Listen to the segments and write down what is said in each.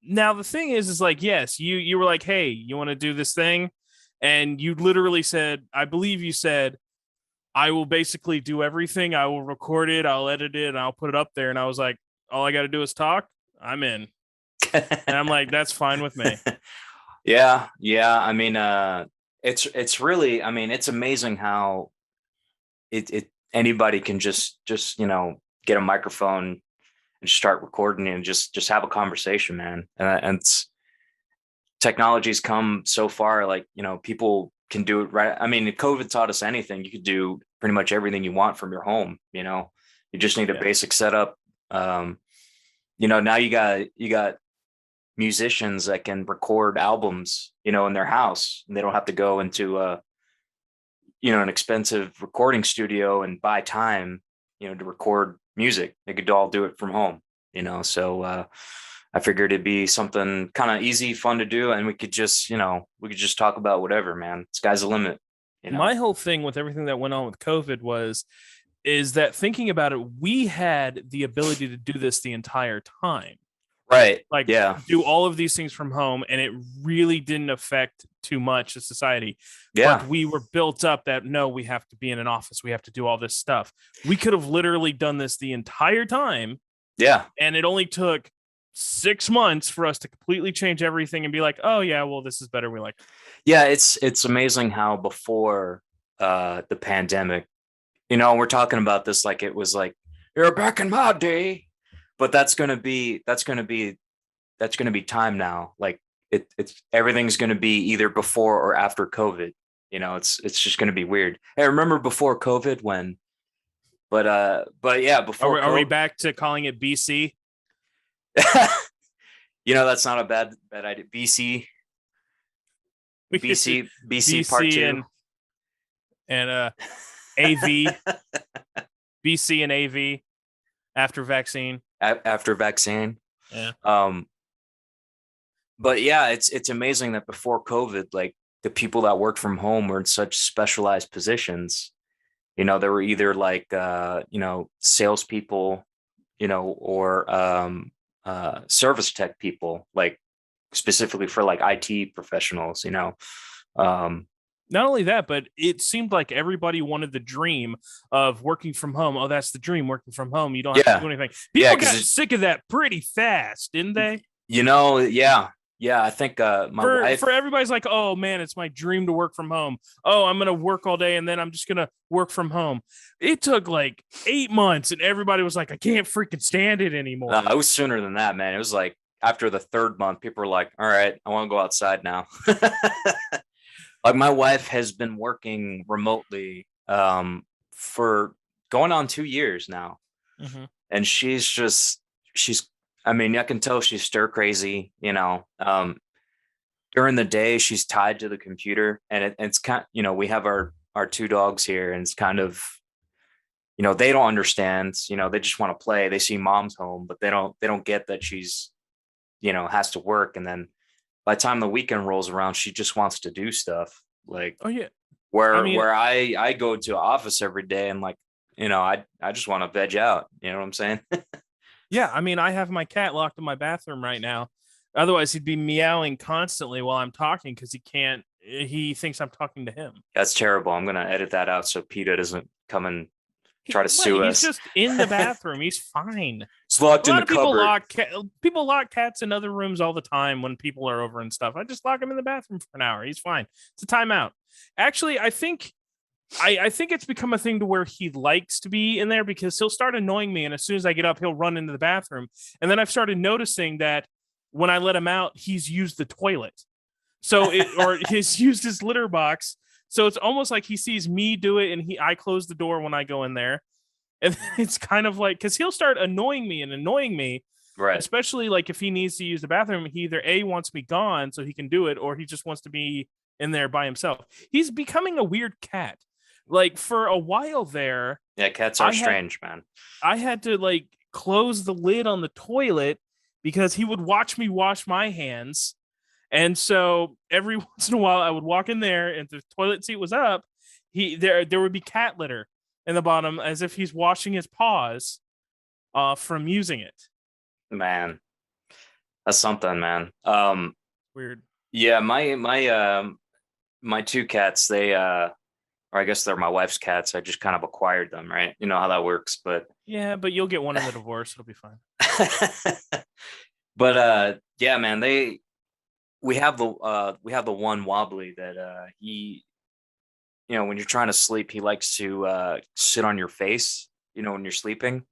Now the thing is like, yes, you were like, hey, you want to do this thing, and you literally said, I believe you said, I will basically do everything. I will record it, I'll edit it, and I'll put it up there. And I was like, all I got to do is talk. I'm in, and I'm like, that's fine with me. Yeah. I mean, it's really, I mean, it's amazing how it anybody can just get a microphone and start recording and just have a conversation, man. And it's technology's come so far, like, people can do it right. I mean, if COVID taught us anything, you could do pretty much everything you want from your home. You just need a Yeah. basic setup. Now you got musicians that can record albums, in their house, and they don't have to go into an expensive recording studio and buy time, to record music. They could all do it from home, so I figured it'd be something kind of easy, fun to do, and we could just talk about whatever, man. Sky's the limit, you know. My whole thing with everything that went on with COVID is that thinking about it, we had the ability to do this the entire time. Right. Like Yeah. do all of these things from home, and it really didn't affect too much of society. Yeah. But we were built up that no, we have to be in an office, we have to do all this stuff. We could have literally done this the entire time, Yeah. and it only took 6 months for us to completely change everything and be like, oh yeah, well, this is better, we like. Yeah. It's amazing how before the pandemic, we're talking about this like it was like, you're back in my day, but that's gonna be time now. Like it's everything's gonna be either before or after COVID. It's just gonna be weird. I remember before COVID when, but yeah, are before we, are we COVID, back to calling it BC? that's not a bad idea. BC part BC two. and AV, BC and AV after vaccine. After vaccine. Yeah. But yeah, it's amazing that before COVID, like the people that worked from home were in such specialized positions. They were either like salespeople, or service tech people, like specifically for like IT professionals. Um, Not only that, but it seemed like everybody wanted the dream of working from home. Oh, that's the dream, working from home. You don't have to yeah, do anything. yeah, People got because sick of that pretty fast, didn't they? yeah. I think my For wife. everybody's like, oh man, it's my dream to work from home. Oh, I'm gonna work all day and then I'm just gonna work from home. It took like 8 months, and everybody was like, I can't freaking stand it No, anymore. it was sooner than that, man. It was like after the third month, people were like, "All right, I want to go outside now." Like my wife has been working remotely for going on 2 years now, Mm-hmm. and she's. I mean, I can tell she's stir crazy. During the day, she's tied to the computer, and it's kind. We have our two dogs here, and it's kind of, they don't understand. They just want to play. They see mom's home, but they don't get that she's, has to work. And then by the time the weekend rolls around, she just wants to do stuff. Like Oh yeah. I where mean, where I go to office every day and like, I just want to veg out. You know what I'm saying? yeah, I mean, I have my cat locked in my bathroom right now. Otherwise, he'd be meowing constantly while I'm talking because he can't. He thinks I'm talking to him. That's terrible. I'm gonna edit that out so PETA doesn't come and try to What? sue He's us. just in the bathroom. He's fine. It's A locked in lot the of people cupboard. lock cats in other rooms all the time when people are over and stuff. I just lock him in the bathroom for an hour. He's fine. It's a timeout. Actually, I think it's become a thing to where he likes to be in there because he'll start annoying me, and as soon as I get up, he'll run into the bathroom. And then I've started noticing that when I let him out, he's used the toilet. Or he's used his litter box. So it's almost like he sees me do it, and I close the door when I go in there. And it's kind of like, because he'll start annoying me, Right. especially like if he needs to use the bathroom. He either A, wants me gone so he can do it, or he just wants to be in there by himself. He's becoming a weird cat. Like for a while there, Yeah, cats are I had strange, man. I had to like close the lid on the toilet because he would watch me wash my hands. And so every once in a while I would walk in there, and if the toilet seat was up, there would be cat litter in the bottom as if he's washing his paws from using it. Man. That's something, man. Weird. Yeah, my two cats, they or I guess they're my wife's cats. I just kind of acquired them, right? You know how that works, but Yeah, but you'll get one in the divorce. It'll be fine. but yeah, man, we have the one wobbly that he, you know, when you're trying to sleep, he likes to sit on your face, you know, when you're sleeping.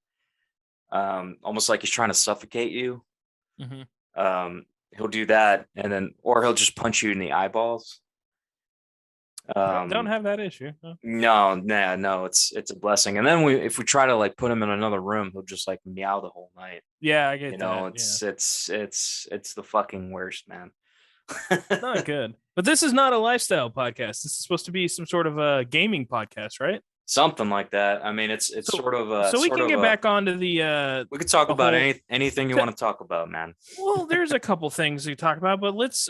Almost like he's trying to suffocate you. Hmm. He'll do that, and then or he'll just punch you in the eyeballs. Don't Um have that issue. No. no, nah, no, it's a blessing. And then if we try to like put him in another room, he'll just like meow the whole night. Yeah, I You get know, that. Yeah, it's the fucking worst, man. not good. But this is not a lifestyle podcast. This is supposed to be some sort of a gaming podcast, right? Something like that. I mean, it's So, sort of so we can get back onto the we could talk the about whole. anything you want to talk about, man. Well, there's a couple things to talk about, but let's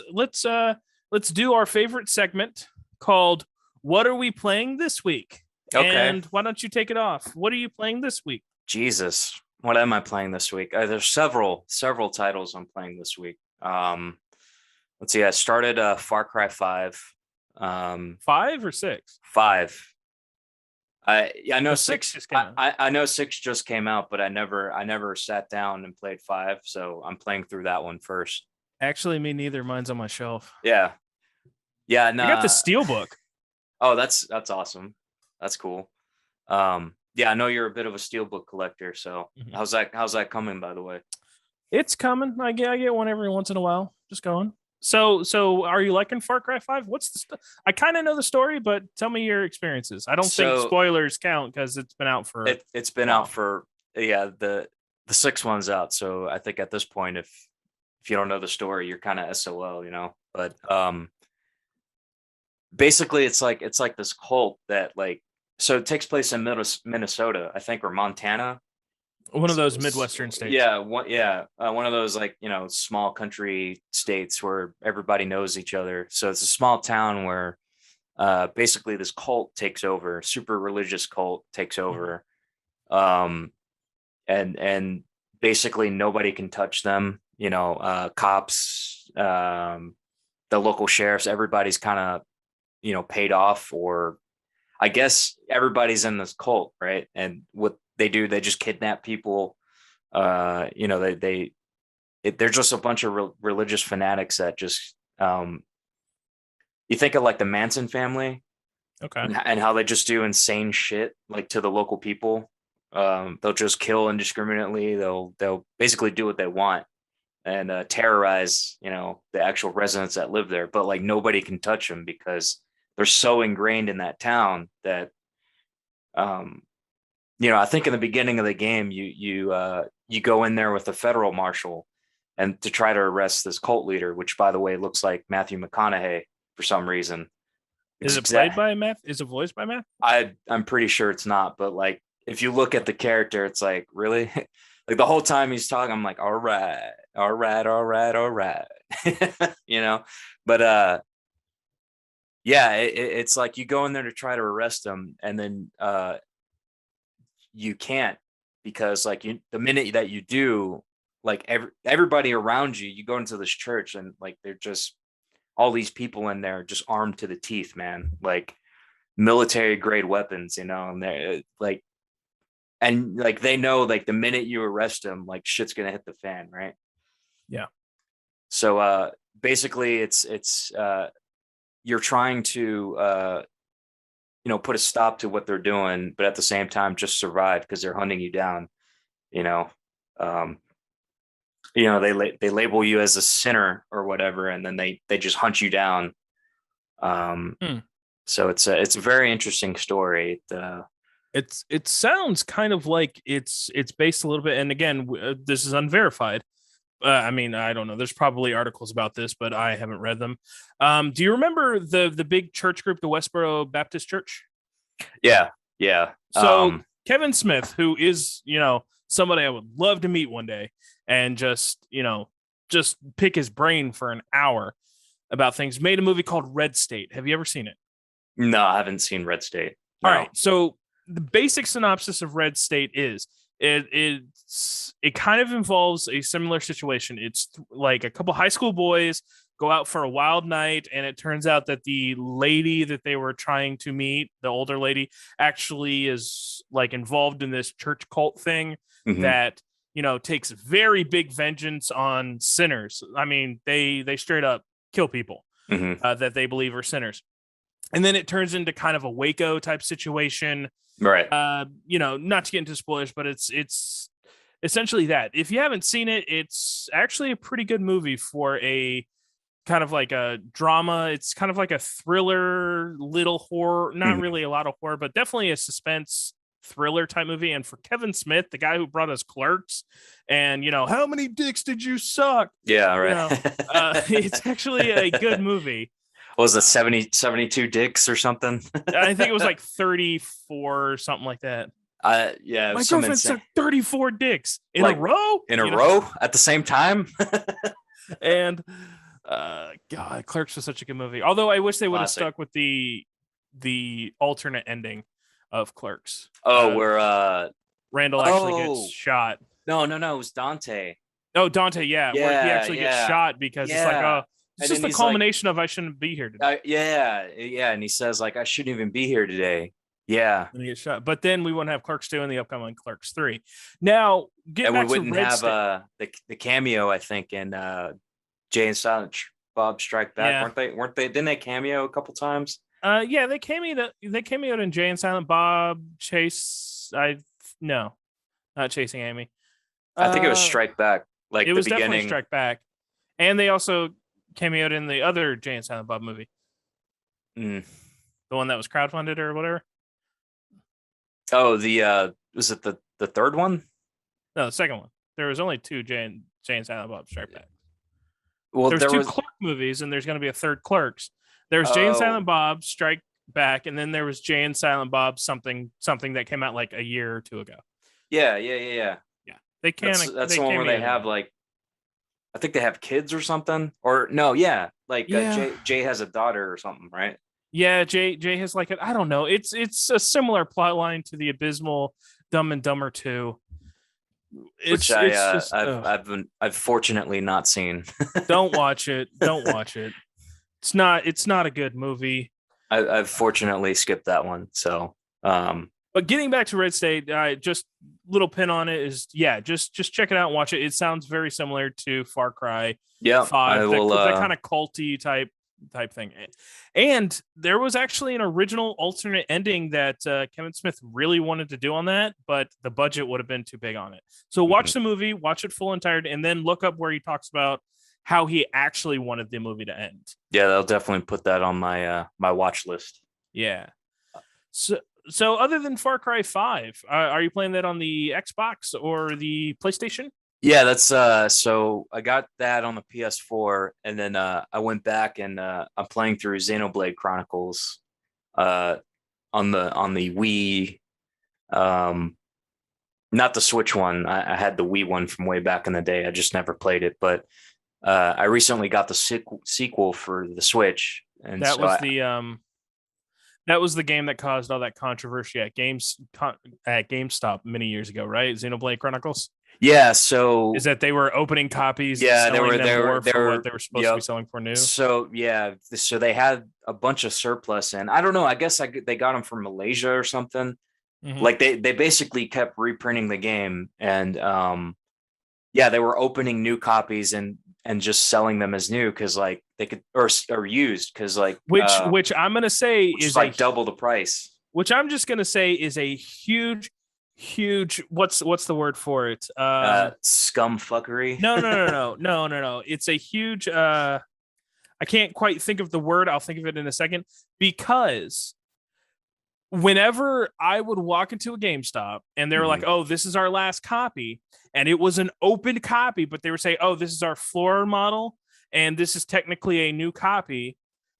do our favorite segment called "What Are We Playing This Week?" Okay. And why don't you take it off? What are you playing this week? Jesus. What am I playing this week? There's several titles I'm playing this week. Let's see. I started Far Cry 5. 5 or 6? 5. I know The 6. 6 just came out. I know 6 just came out, but I never sat down and played 5, so I'm playing through that one first. Actually, me neither. Mine's on my shelf. Yeah. Yeah, I got the nah. Steelbook. Oh, that's awesome. That's cool. Yeah, I know you're a bit of a steelbook collector, so Mhm. how's that coming, by the way? It's coming. I get one every once in a while. Just going. So are you liking Far Cry 5? What's the I kind of know the story, but tell me your experiences. I don't think So spoilers count because it's been out for it's been a out while. for, yeah, the 6th one's out, so I think at this point, if you don't know the story, you're kind of SOL, you know. But basically it's like this cult that like, so it takes place in Minnesota, I think, or Montana. One of those Midwestern states. Yeah, one of those, like, you know, small country states where everybody knows each other. So it's a small town where basically this cult takes over, super religious cult takes Mhm. over. Um and basically nobody can touch them, you know, cops, the local sheriffs, everybody's kind of, you know, paid off, or I guess everybody's in this cult, right? And what they do, they just kidnap people. You know, they're just a bunch of religious fanatics that just, you think of like the Manson family, Okay. and how they just do insane shit like to the local people. They'll just kill indiscriminately. They'll basically do what they want, and terrorize, you know, the actual residents that live there. But like nobody can touch them because they're so ingrained in that town that, um, you know, I think in the beginning of the game, you go in there with a federal marshal and to try to arrest this cult leader, which by the way looks like Matthew McConaughey for some reason. Is it played Exact. by Matt? Is it voiced by Matt? I'm pretty sure it's not, but like if you look at the character, it's like, really, like the whole time he's talking, I'm like, all right, all right, all right, all right, you know. But yeah, it's like you go in there to try to arrest him, and then you can't, because like the minute that you do, like everybody around you, you go into this church and like they're just all these people in there just armed to the teeth, man, like military grade weapons, you know, and they're like, and like they know like the minute you arrest them, like shit's gonna hit the fan, right? Yeah. So basically it's you're trying to you know, put a stop to what they're doing, but at the same time just survive because they're hunting you down, you know. um you know, they label you as a sinner or whatever, and then they just hunt you down. um Hmm. so it's a very interesting story. It sounds kind of like it's based a little bit, and again, this is unverified. I mean, I don't know. There's probably articles about this, but I haven't read them. Do you remember the big church group, the Westboro Baptist Church? Yeah, yeah. So Kevin Smith, who is, you know, somebody I would love to meet one day and just, you know, just pick his brain for an hour about things, made a movie called Red State. Have you ever seen it? No, I haven't seen Red State. All No. right. So the basic synopsis of Red State is it kind of involves a similar situation. It's like a couple high school boys go out for a wild night, and it turns out that the lady that they were trying to meet, the older lady, actually is like involved in this church cult thing that takes very big vengeance on sinners. I mean, they straight up kill people that they believe are sinners. And then it turns into kind of a Waco type situation. Right. Not to get into spoilers, but it's essentially that. If you haven't seen it, it's actually a pretty good movie for a kind of like a drama. It's kind of like a thriller, little horror, not really a lot of horror, but definitely a suspense thriller type movie. And for Kevin Smith, the guy who brought us Clerks, and how many dicks did you suck? Yeah, right. It's actually a good movie. Was it 72 dicks or something? I think it was like 34 or something like that. Yeah, my girlfriend sucked 34 dicks in a row. In a row at the same time. And God, Clerks was such a good movie. Although I wish they would have stuck with the alternate ending of Clerks. Where Randall actually gets shot. No, it was Dante. Oh, Dante, where he actually gets shot because it's like, it's just the culmination of I shouldn't be here today. And he says like I shouldn't even be here today. Yeah, and he gets shot. But then we wouldn't have Clerks 2 and the upcoming Clerks 3. Now, and we wouldn't have the cameo, I think, in Jay and Silent Bob Strike Back. Weren't they? Didn't they cameo a couple times? Yeah, they cameoed in Jay and Silent Bob. Chase, not Chasing Amy. I think it was Strike Back. Like it was the beginning. Definitely Strike Back, and they also cameoed in the other Jay and Silent Bob movie, the one that was crowdfunded or whatever. Oh, was it the third one? No, the second one. There was only 2 Jay and Silent Bob Strike Back. Well, there's 2 Clerk movies, and there's going to be a third Clerks. There's Jay and Silent Bob Strike Back, and then there was Jay and Silent Bob something that came out like a year or 2 ago. Yeah. They can. That's the one where they have like, I think they have kids or something. Or no, Jay has a daughter or something, right? Yeah, Jay has like I don't know. It's a similar plot line to the abysmal Dumb and Dumber 2. I've fortunately not seen. Don't watch it. It's not a good movie. I've fortunately skipped that one. So, but getting back to Red State, just little pin on it is just check it out and watch it. It sounds very similar to Far Cry 5, that kind of culty type thing. And there was actually an original alternate ending that Kevin Smith really wanted to do on that, but the budget would have been too big on it. So watch the movie, watch it full entirety, and then look up where he talks about how he actually wanted the movie to end. Yeah, they'll definitely put that on my my watch list. Yeah. So other than Far Cry 5, are you playing that on the Xbox or the PlayStation? Yeah, that's so I got that on the PS4, and then I went back and I'm playing through Xenoblade Chronicles on the Wii, not the Switch one. I had the Wii one from way back in the day. I just never played it, but I recently got the sequel for the Switch, and that was the game that caused all that controversy at GameStop many years ago, right? Xenoblade Chronicles. Yeah, so is that they were opening copies? Yeah, they were for what they were supposed to be selling for new. So so they had a bunch of surplus, and I don't know. I guess they got them from Malaysia or something. Like they basically kept reprinting the game, and they were opening new copies and just selling them as new because like they could or used because like which I'm gonna say is like double the price. Which I'm just gonna say is a huge what's the word for it? Scum fuckery. No. It's a huge I can't quite think of the word. I'll think of it in a second, because whenever I would walk into a GameStop and they were like, "Oh, this is our last copy," and it was an open copy, but they were saying, "Oh, this is our floor model, and this is technically a new copy,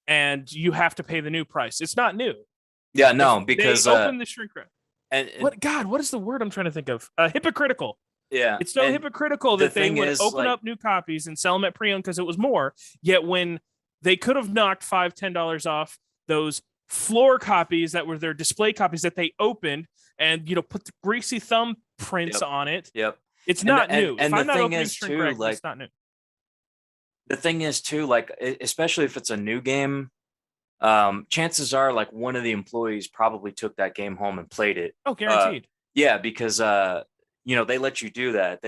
and you have to pay the new price." It's not new. Yeah, no, because they opened the shrink wrap. And what is the word I'm trying to think of? Hypocritical. Yeah, it's so hypocritical that they would open up new copies and sell them at pre-owned because it was more. Yet when they could have knocked $5-10 off those floor copies that were their display copies that they opened and put the greasy thumb prints on it. Yep. It's not new. And If the I'm not thing opening is string too, correctly, like it's not new. the thing is too, like especially if it's a new game, chances are like one of the employees probably took that game home and played it. Oh, guaranteed. Yeah, because they let you do that.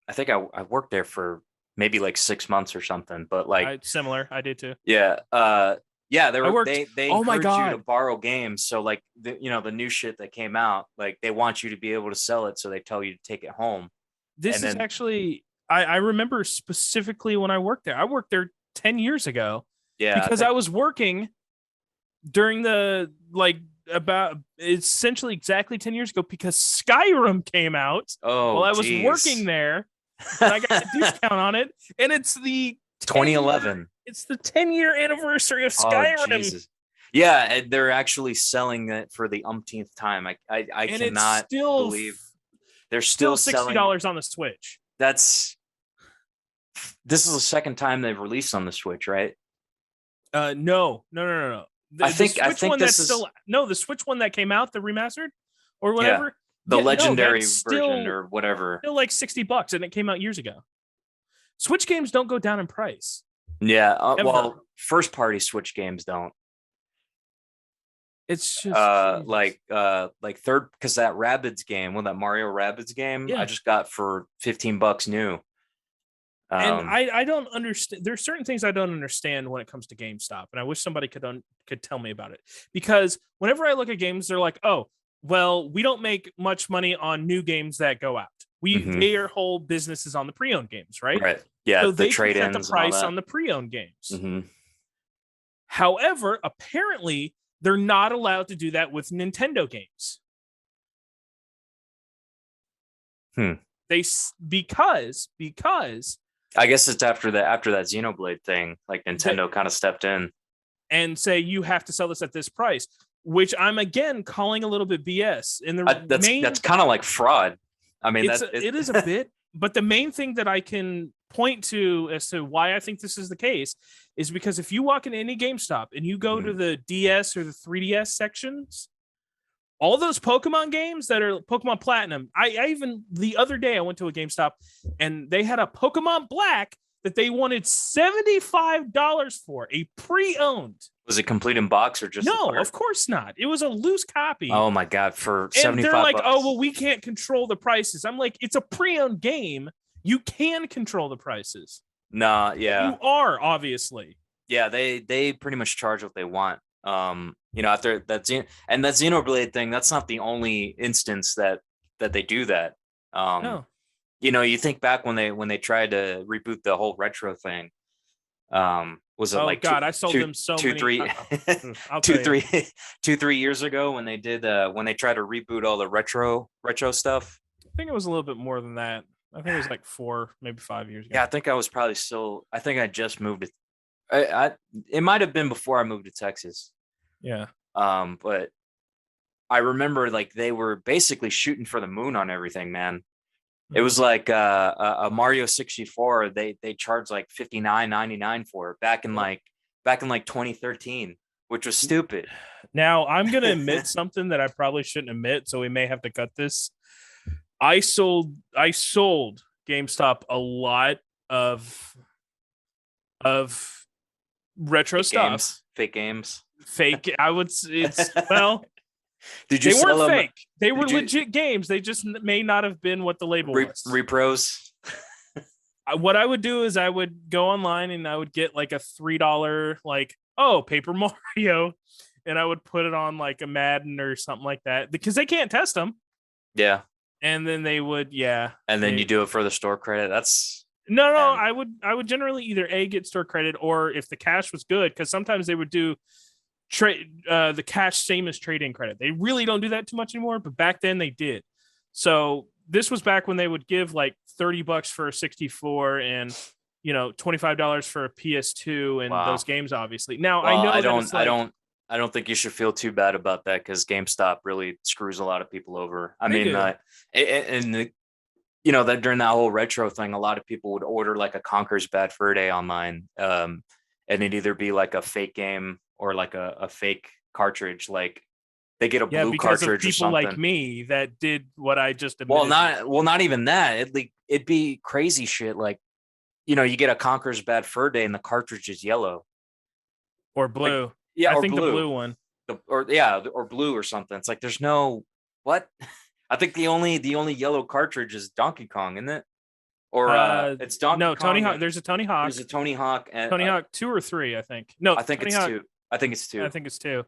I think I worked there for maybe like 6 months or something, but like Similar. I did too. yeah, they I worked. they Oh my encourage you to god. borrow games. So like the new shit that came out, like they want you to be able to sell it, so they tell you to take it home. This And is then actually. I remember specifically when I worked there. I worked there 10 years ago yeah, because I was working during the like about essentially exactly 10 years ago because Skyrim came out while oh I was working geez, there and I got a discount on it. And it's the 2011. It's the 10-year anniversary of Oh Skyrim. Jesus. Yeah, and they're actually selling it for the umpteenth time. I And it's cannot still believe they're still still selling. $60 on the Switch. This is the second time they've released on the Switch, right? No. I The think Switch one this that's is still no, the Switch one that came out, the remastered or yeah, whatever. the Yeah, no, legendary that's version or whatever. still like $60 and it came out years ago. Switch games don't go down in price. Yeah, Ever. well, first party Switch games don't. It's just Like third, because that Rabbids game, that Mario Rabbids game, yeah. I just got for $15 new. And I don't understand. There's certain things I don't understand when it comes to GameStop, and I wish somebody could tell me about it. Because whenever I look at games, they're like, "Oh, well, we don't make much money on new games that go out. Their whole business is on the pre-owned games, right? Right. Yeah, So the they can set the trade-ins and all price that. on the pre-owned games. Mm-hmm. However, apparently, they're not allowed to do that with Nintendo games. Because I guess it's after that Xenoblade thing, like Nintendo kind of stepped in and say you have to sell this at this price, which I'm again calling a little bit BS. And that's kind of like fraud. I mean, it is a bit, but the main thing that I can point to as to why I think this is the case is because if you walk into any GameStop and you go to the DS or the 3DS sections, all those Pokemon games that are Pokemon Platinum, I even the other day I went to a GameStop and they had a Pokemon Black that they wanted $75 for, a pre-owned. Was it complete in box or just no? Of course not. It was a loose copy. Oh my god, for and they're like, $75. oh well, we can't control the prices. I'm like, it's a pre-owned game. You can control the prices. Nah, yeah, you are obviously. Yeah, they pretty much charge what they want. After that Xenoblade thing, that's not the only instance that they do that. No. You think back when they tried to reboot the whole retro thing. Was it like God, I sold them so two, many 3 years ago when they did when they tried to reboot all the retro stuff? I think it was a little bit more than that. I think it was like 4, maybe 5 years ago. Yeah, I think I was probably still. I think I just moved to. It might have been before I moved to Texas. Yeah. But I remember like they were basically shooting for the moon on everything, man. It was like a Mario 64. They charged like $59.99 for it back in like 2013, which was stupid. Now I'm gonna admit something that I probably shouldn't admit, so we may have to cut this. I sold GameStop a lot of retro stuff. Fake games. Fake. I would. It's well. Did you? They weren't fake. They were legit games. They just may not have been what the label was. Repros. What I would do is I would go online and I would get like a $3 Paper Mario, and I would put it on like a Madden or something like that because they can't test them. Yeah. And then they would, yeah. And then you do it for the store credit. That's no. I would generally either get store credit, or if the cash was good, because sometimes they would do trade the cash same as trade-in credit. They really don't do that too much anymore, but back then they did. So this was back when they would give like $30 for a 64 and $25 for a PS2 and those games. Obviously, now I don't think you should feel too bad about that because GameStop really screws a lot of people over. I mean, that during that whole retro thing, a lot of people would order like a Conker's Bad Fur Day online, and it'd either be like a fake game or like a fake cartridge. Like they get a Yeah, blue because of cartridge or people like something. me that did what I just Well, admitted. not even that. It'd be crazy shit. Like, you get a Conker's Bad Fur Day and the cartridge is yellow. Or Like, blue. yeah, I or think the blue. blue one. Or blue or something. It's like there's no what? I think the only yellow cartridge is Donkey Kong, isn't it? Or it's Donkey No, Tony Kong Hawk. and There's a Tony Hawk. there's a Tony Hawk and Tony Hawk 2 or 3, I think. No, I think Tony it's Hawk. two. I think it's I two. think it's 2.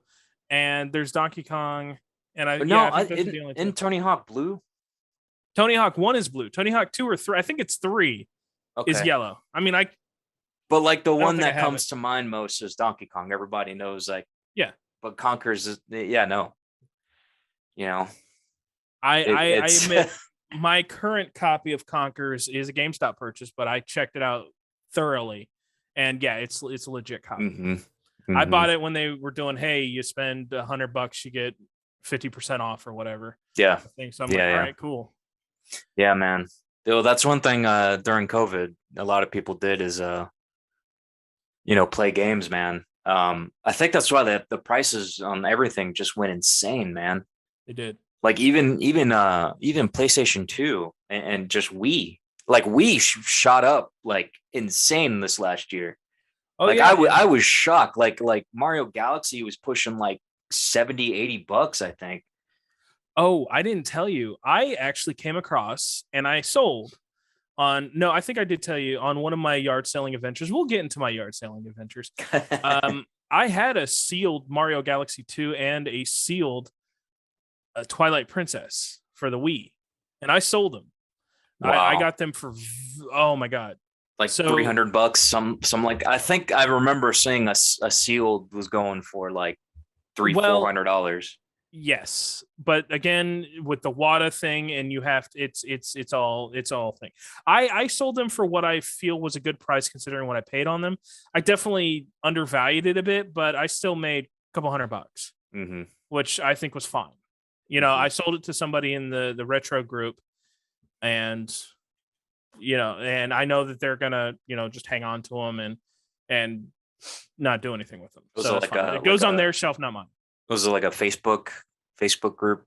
And there's Donkey Kong. And But yeah, no, I think those are the only two. in Tony Hawk blue. Tony Hawk 1 is blue. Tony Hawk 2 or 3, I think it's 3 is Okay. yellow. I mean, I But like the don't one think I that have it. comes to mind most is Donkey Kong. Everybody knows like, Yeah. but Conker's is, yeah, no. You know, I it's admit my current copy of Conkers is a GameStop purchase, but I checked it out thoroughly. And yeah, it's a legit copy. I bought it when they were doing, hey, you spend $100, you get 50% off or whatever. Yeah. I think so. I'm Yeah, like, yeah. all right, cool. Yeah, man. Well, that's one thing during COVID, a lot of people did is play games, man. I think that's why the prices on everything just went insane, man. They did. Like even PlayStation 2 and just Wii. Like Wii shot up like insane this last year. Oh, Like yeah. I was shocked. Like Mario Galaxy was pushing like $70-$80, I think. Oh, I didn't tell you. I actually came across and I sold on, no, I think I did tell you on one of my yard selling adventures. We'll get into my yard selling adventures. I had a sealed Mario Galaxy 2 and a sealed Twilight Princess for the Wii, and I sold them. Wow. I got them for, oh my God. Like So- $300, some like, I think I remember seeing a sealed was going for like $400. Yes, but again, with the WADA thing, and you have to, it's all thing. I sold them for what I feel was a good price considering what I paid on them. I definitely undervalued it a bit, but I still made a couple $100, which I think was fine. I sold it to somebody in the retro group, and and I know that they're gonna just hang on to them and not do anything with them. So it's fine. It goes on their shelf, not mine. Was it like a Facebook group?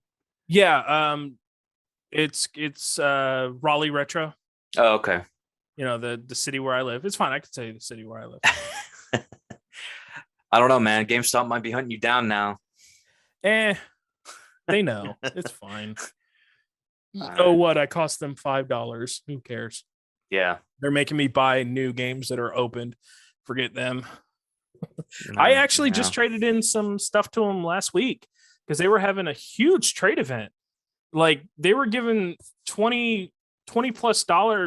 Yeah, it's Raleigh Retro. Oh, okay. The city where I live. It's fine. I can tell you the city where I live. I don't know, man. GameStop might be hunting you down now. They know. It's fine. Oh, what? I cost them $5. Who cares? Yeah. They're making me buy new games that are opened. Forget them. I actually just traded in some stuff to them last week because they were having a huge trade event. Like they were giving $20+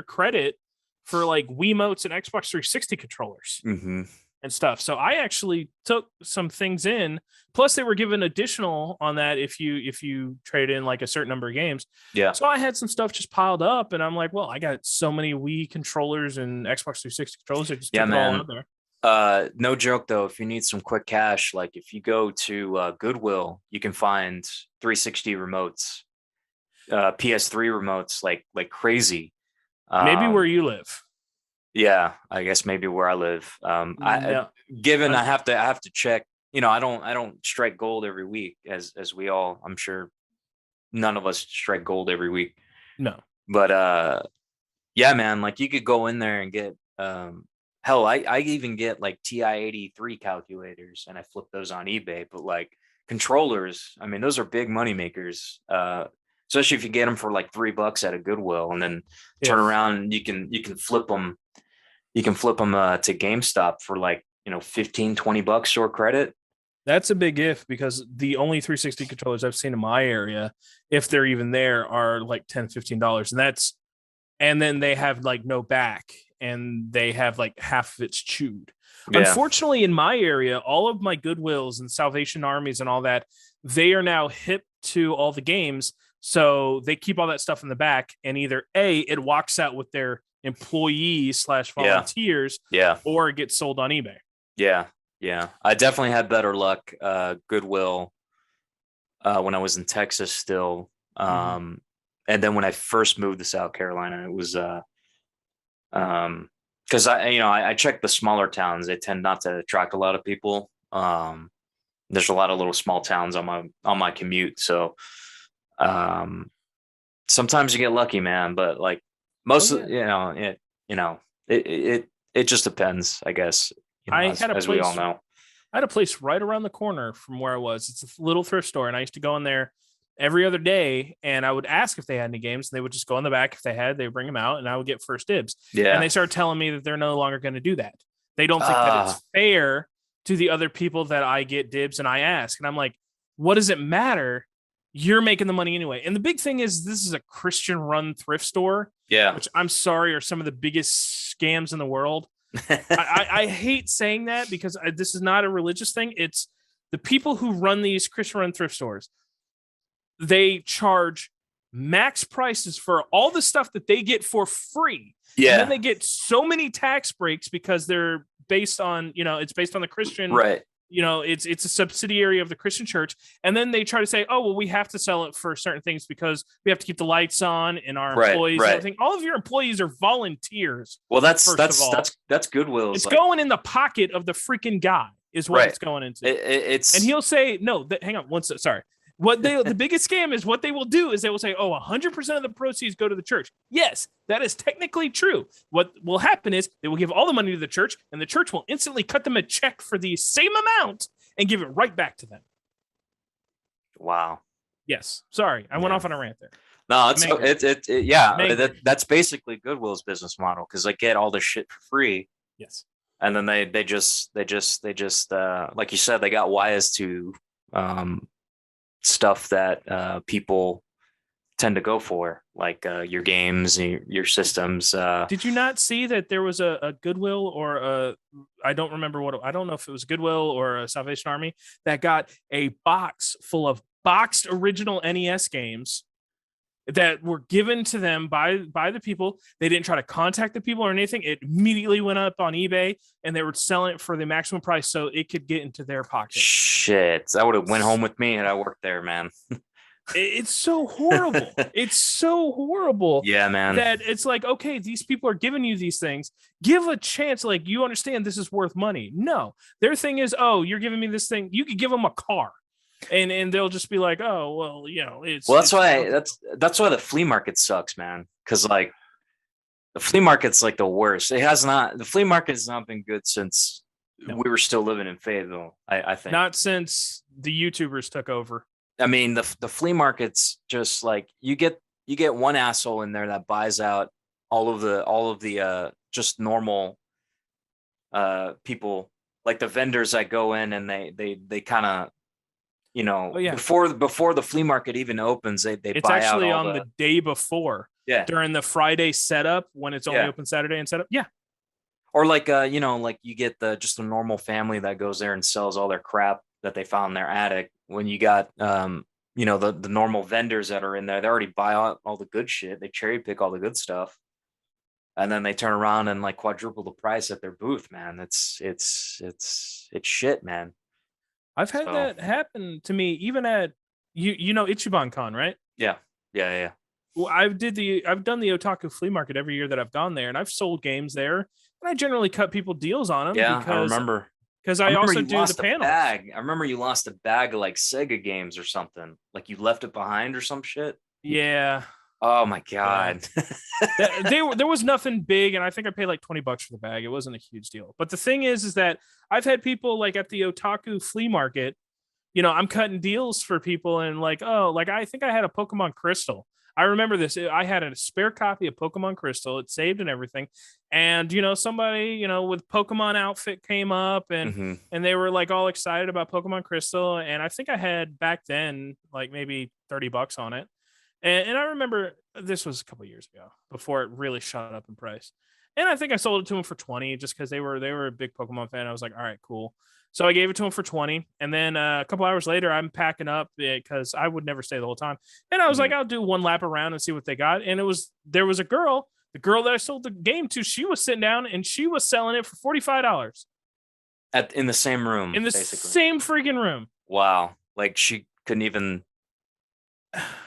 credit for like Wiimotes and Xbox 360 controllers and stuff. So I actually took some things in. Plus, they were giving additional on that if you trade in like a certain number of games. Yeah. So I had some stuff just piled up, and I'm like, well, I got so many Wii controllers and Xbox 360 controllers. I just took it all out there. No joke though, if you need some quick cash, like if you go to Goodwill, you can find 360 remotes, PS3 remotes like crazy. Maybe where you live. Yeah, I guess maybe where I live. I have to check. I don't strike gold every week as we all. I'm sure none of us strike gold every week. No, but yeah, man, like you could go in there and get hell, I even get like TI-83 calculators and I flip those on eBay. But like controllers, I mean, those are big money makers. Especially if you get them for like $3 at a Goodwill and then turn around and you can flip them. You can flip them to GameStop for like, $15-$20 store credit. That's a big if, because the only 360 controllers I've seen in my area, if they're even there, are like $10-$15. And then they have like no back and they have like half of it's chewed. Yeah. Unfortunately, in my area, all of my Goodwills and Salvation Armies and all that, they are now hip to all the games. So they keep all that stuff in the back, and either A, it walks out with their employees/volunteers, or it gets sold on eBay. Yeah. I definitely had better luck Goodwill when I was in Texas still. And then when I first moved to South Carolina, it was because I checked the smaller towns. They tend not to attract a lot of people. There's a lot of little small towns on my commute, so um, sometimes you get lucky, man. But like most Oh, of yeah. you know it just depends, I guess. I had a As we all place know. I had a place right around the corner from where I was. It's a little thrift store, and I used to go in there every other day, and I would ask if they had any games. And they would just go in the back. If they had, they would bring them out, and I would get first dibs. And Yeah. they started telling me that they're no longer going to do that. They don't think that Uh it's fair to the other people that I get dibs and I ask. And I'm like, what does it matter? You're making the money anyway. And the big thing is, this is a Christian run thrift store, yeah. which I'm sorry are some of the biggest scams in the world. I hate saying that because this is not a religious thing. It's the people who run these Christian run thrift stores. They charge max prices for all the stuff that they get for free. And then Yeah. they get so many tax breaks because they're based on, it's based on the Christian, Right. It's a subsidiary of the Christian church. And then they try to say, oh, well, we have to sell it for certain things because we have to keep the lights on and our employees and everything. All of your employees are volunteers. Well, that's Goodwill's. It's going in the pocket of the freaking guy is what it's going into. It's and he'll say, no, hang on one second. Sorry. The biggest scam is what they will do is they will say, oh, 100% of the proceeds go to the church. Yes, that is technically true. What will happen is they will give all the money to the church, and the church will instantly cut them a check for the same amount and give it right back to them. Wow. Yes. Sorry, I went off on a rant there. No, that's basically Goodwill's business model, because they get all this shit for free. Yes. And then they just like you said, they got wise to stuff that people tend to go for, like your games, your systems. Did you not see that there was a Goodwill or I don't know if it was Goodwill or a Salvation Army that got a box full of boxed original NES games that were given to them by the people. They didn't try to contact the people or anything. It immediately went up on eBay and they were selling it for the maximum price so it could get into their pocket. Shit, that would have went home with me and I worked there, man. It's so horrible. It's so horrible. Yeah, man. That it's like, okay, these people are giving you these things. Give a chance. Like, you understand this is worth money. No, their thing is, oh, you're giving me this thing. You could give them a car. And they'll just be like, oh, well, it's that's why the flea market sucks, man. Because like the flea market's like the worst. The flea market has not been good since we were still living in Fayetteville. I think not since the YouTubers took over. I mean, the flea market's just like you get one asshole in there that buys out all of the just normal people, like the vendors that go in and they kind of, before the flea market even opens, they it's buy actually out on the day before. Yeah. During the Friday setup when it's only open Saturday and setup. Yeah. Or like like you get just a normal family that goes there and sells all their crap that they found in their attic. When you got the normal vendors that are in there, they already buy all the good shit. They cherry pick all the good stuff. And then they turn around and like quadruple the price at their booth, man. It's shit, man. I've had that happen to me even at Ichiban Con, right? Yeah. Well, I've done the Otaku flea market every year that I've gone there, and I've sold games there, and I generally cut people deals on them. Yeah, I remember. Because I also do the panels. I remember you lost a bag of like Sega games or something. Like you left it behind or some shit. Yeah. Oh my god. Yeah. There was nothing big, and I think I paid like $20 for the bag. It wasn't a huge deal. But the thing is that I've had people like at the Otaku flea market, I'm cutting deals for people, and like, oh, like I think I had a Pokemon Crystal. I remember this. I had a spare copy of Pokemon Crystal. It's saved and everything. And, somebody, with Pokemon outfit came up and they were like all excited about Pokemon Crystal. And I think I had back then like maybe $30 on it. And I remember this was a couple years ago before it really shot up in price. And I think I sold it to them for 20 just because they were a big Pokemon fan. I was like, all right, cool. So I gave it to him for 20. And then a couple hours later, I'm packing up because I would never stay the whole time. And I was like, I'll do one lap around and see what they got. And there was a girl, the girl that I sold the game to, she was sitting down and she was selling it for $45. In the same room. In the same freaking room. Wow. Like she couldn't even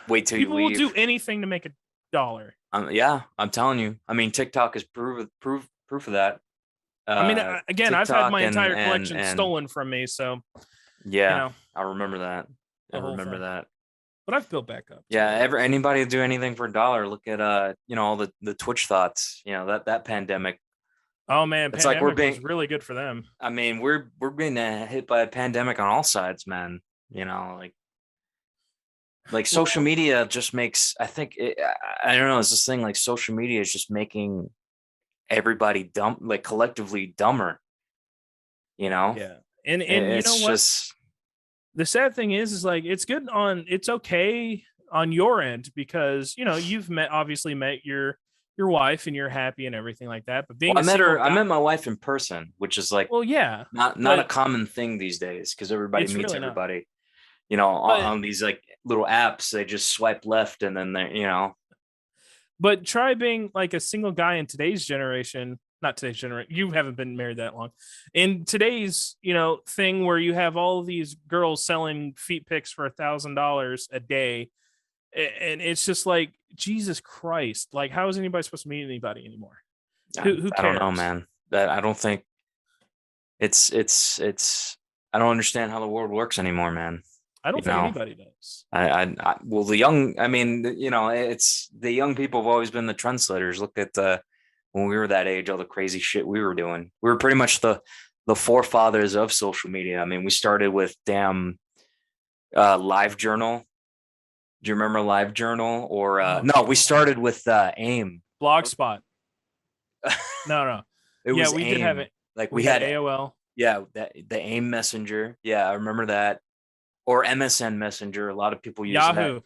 wait till you leave. People will do anything to make $1. Yeah, I'm telling you. I mean, TikTok is proof of that. I mean, again, TikTok I've had my entire collection stolen from me. So, You Yeah, know, I remember that. I the whole remember thing. that. But I've built back up. Yeah, anybody do anything for a dollar? Look at all the Twitch thoughts. That pandemic. Oh man, It's like we're pandemic being. was really good for them. I mean, we're being hit by a pandemic on all sides, man. Like social Well, media just makes. I don't know. It's this thing like social media is just making everybody dumb, like collectively dumber. You know, yeah. And you know it's what? just The sad thing is like it's okay on your end because you've obviously met your wife and you're happy and everything like that. But well, being a single I guy, met my wife in person, which is like well, yeah, not a but common thing these days because everybody it's meets really not. everybody. But On these like little apps, they just swipe left and then they. but try being like a single guy in today's generation. Not today's generation. You haven't been married that long. In today's thing where you have all these girls selling feet pics for $1,000 a day, and it's just like Jesus Christ. Like, how is anybody supposed to meet anybody anymore? Who I don't know, cares? man. That I don't think it's. I don't understand how the world works anymore, man. I You don't think know, anybody does. well, the young. I mean, it's the young people have always been the trendsetters. Look at when we were that age, all the crazy shit we were doing. We were pretty much the forefathers of social media. I mean, we started with damn Live Journal. Do you remember Live Journal? Or Oh no, we God. started with AIM. Blogspot. No, no. It Yeah, was we did have AIM. it. Like We we had had AOL. yeah, the AIM Messenger. Yeah, I remember that. Or MSN Messenger. A lot of people use that. Yahoo.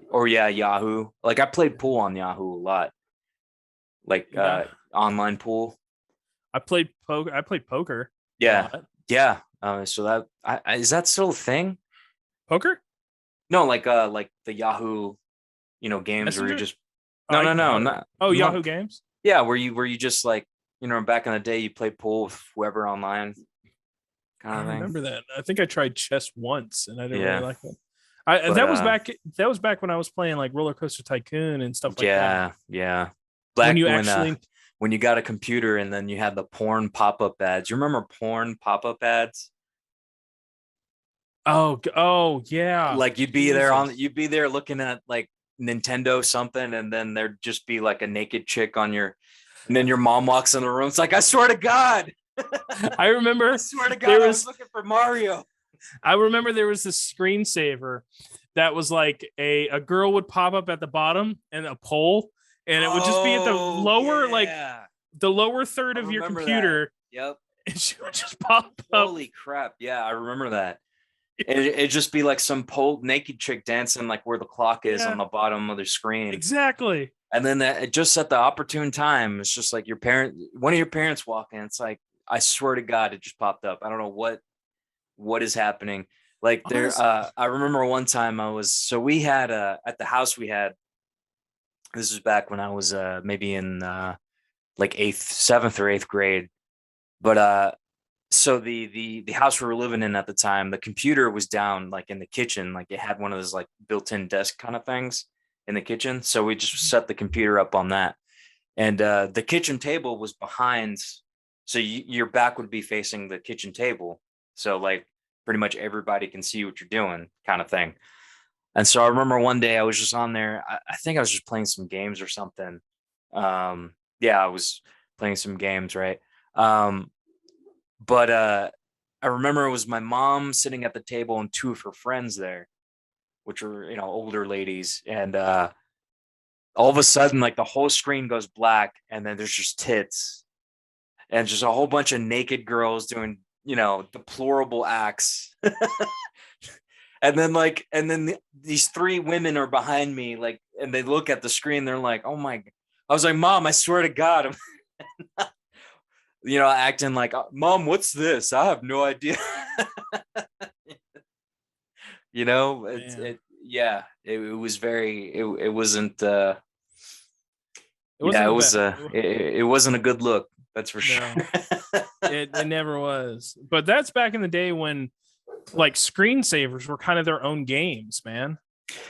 Or yeah, Yahoo. Like I played pool on Yahoo a lot. Like Yeah. online pool. I played poker. I played poker a Yeah. lot. Yeah. So that is that still a thing? Poker? No, like the Yahoo, games where you Messenger? just Oh, no I no no doubt it. not Oh, not Yahoo Games? yeah, where you just like back in the day you play pool with whoever online I kind of thing. remember that. I think I tried chess once and I didn't really Yeah. like it. I But that was back when I was playing like Roller Coaster Tycoon and stuff like that. yeah. When Back you actually when you got a computer and then you had the porn pop-up ads. You remember porn pop-up ads? oh yeah. Like Jesus. you'd be there looking at like Nintendo something and then there'd just be like a naked chick on your and then your mom walks in the room. It's like, I swear to God. I I remember swear to God, there I was was looking for Mario. I remember there was this screensaver that was like a girl would pop up at the bottom and a pole, and it would just be at the Oh lower yeah. the lower third I of your remember that. computer, Yep. and she would just pop up. Holy crap. Yeah, I remember that. And it'd just be like some pole naked chick dancing like where the clock is on Yeah, the bottom of the screen. exactly. And then just at the opportune time, it's just like one of your parents walk in. It's like, I swear to God, it just popped up. I don't know what is happening. Like Honest, I remember one time we had at the house we had. This was back when I was maybe in like seventh or eighth grade. But so the house we were living in at the time, the computer was down like in the kitchen, like it had one of those like built-in desk kind of things in the kitchen. So we just set the computer up on that, and the kitchen table was behind, so your back would be facing the kitchen table, so like pretty much everybody can see what you're doing, kind of thing. And so I remember one day I was just on there. I think I was just playing some games or something. Yeah, I was playing some games, right? Um, but I remember it was my mom sitting at the table and two of her friends there, which were older ladies, and all of a sudden like the whole screen goes black, and then there's just tits and just a whole bunch of naked girls doing deplorable acts. And then these three women are behind me, like, and they look at the screen, they're like, oh my. I was like, Mom, I swear to God. Acting like, Mom, what's this? I have no idea. man, Yeah, it was very, it wasn't, it yeah, wasn't it a was, bad. it wasn't a good look. That's for sure. No, it never was. But that's back in the day when like screensavers were kind of their own games, man.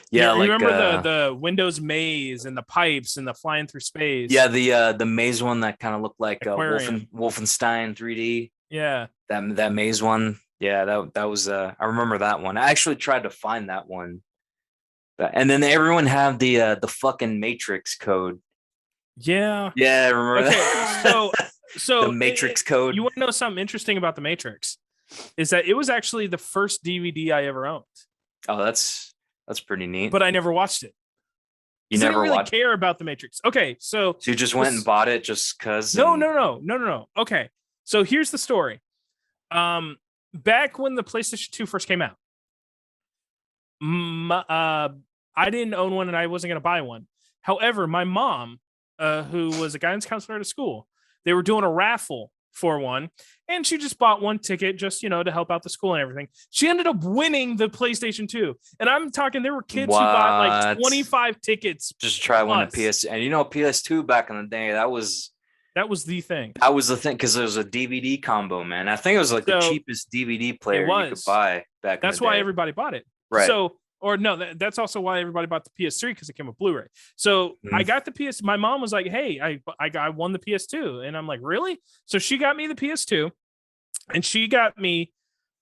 Yeah, You like, remember the Windows maze and the pipes and the flying through yeah, space the maze one that kind of looked like aquarium? Wolfenstein 3D. Yeah, That maze one. Yeah, that was I remember that one. I actually tried to find that one. And then everyone had the fucking Matrix code. Yeah. Yeah, I remember Okay. that. The Matrix code. you want to know something interesting about the Matrix? Is that it was actually the first DVD I ever owned, Oh, that's pretty neat. but I never watched it You because I didn't never really watched. care about the Matrix. Okay, so So you just went and bought it just cuz no. Okay, so here's the story. Back when the PlayStation 2 first came out, I didn't own one and I wasn't going to buy one. However, my mom, who was a guidance counselor at a school, they were doing a raffle for one, and she just bought one ticket just to help out the school and everything. She ended up winning the PlayStation 2, and I'm talking there were kids who bought like 25 tickets just try one of plus. PS. And PS2 back in the day, that was the thing. That was the thing because there was a DVD combo, man. I think it was like the So cheapest DVD player you could was. buy back in That's the why day. everybody bought it. Right. So, or no, that's also why everybody bought the PS3 because it came with Blu-ray. So I got the PS. My mom was like, "Hey, I won the PS2," and I'm like, "Really?" So she got me the PS2, and she got me.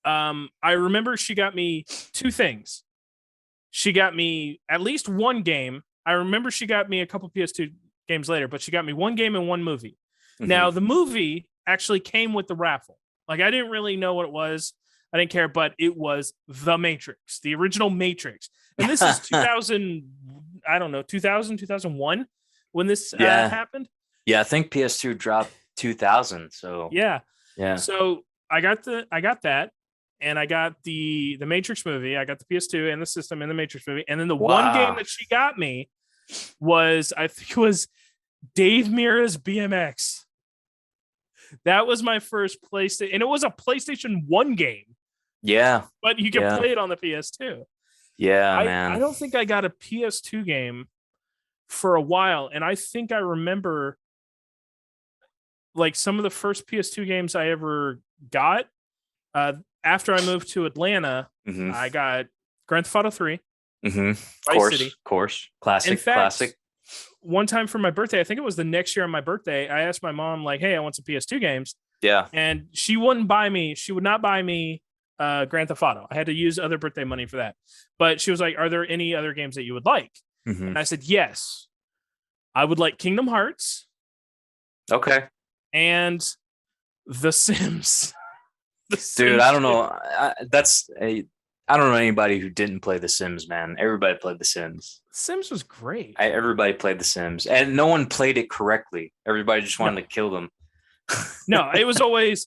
I remember she got me two things. She got me at least one game. I remember she got me a couple PS2 games later, but she got me one game and one movie. Now, the movie actually came with the raffle. Like, I didn't really know what it was. I didn't care, but it was The Matrix, the original Matrix. And this is 2000, I don't know, 2000, 2001 when this happened. Yeah, I think PS2 dropped 2000. So yeah. Yeah. So I got that, and I got the Matrix movie. I got the PS2 and the system and the Matrix movie. And then the one game that she got me was, I think it was Dave Mirra's BMX. That was my first PlayStation, and it was a PlayStation 1 game. Yeah. But you can play it on the PS2. Yeah, man. I don't think I got a PS2 game for a while, and I think I remember like some of the first PS2 games I ever got. After I moved to Atlanta, I got Grand Theft Auto 3. Of course. Classic. In fact, classic. One time for my birthday, I think it was the next year on my birthday, I asked my mom, like, "Hey, I want some PS2 games." Yeah. And she would not buy me Grand Theft Auto. I had to use other birthday money for that. But she was like, "Are there any other games that you would like?" And I said, "Yes. I would like Kingdom Hearts." Okay. And The Sims. Dude, I don't know. I don't know anybody who didn't play The Sims, man. Everybody played The Sims. Sims was great. Everybody played The Sims, and no one played it correctly. Everybody just wanted to kill them. No, it was always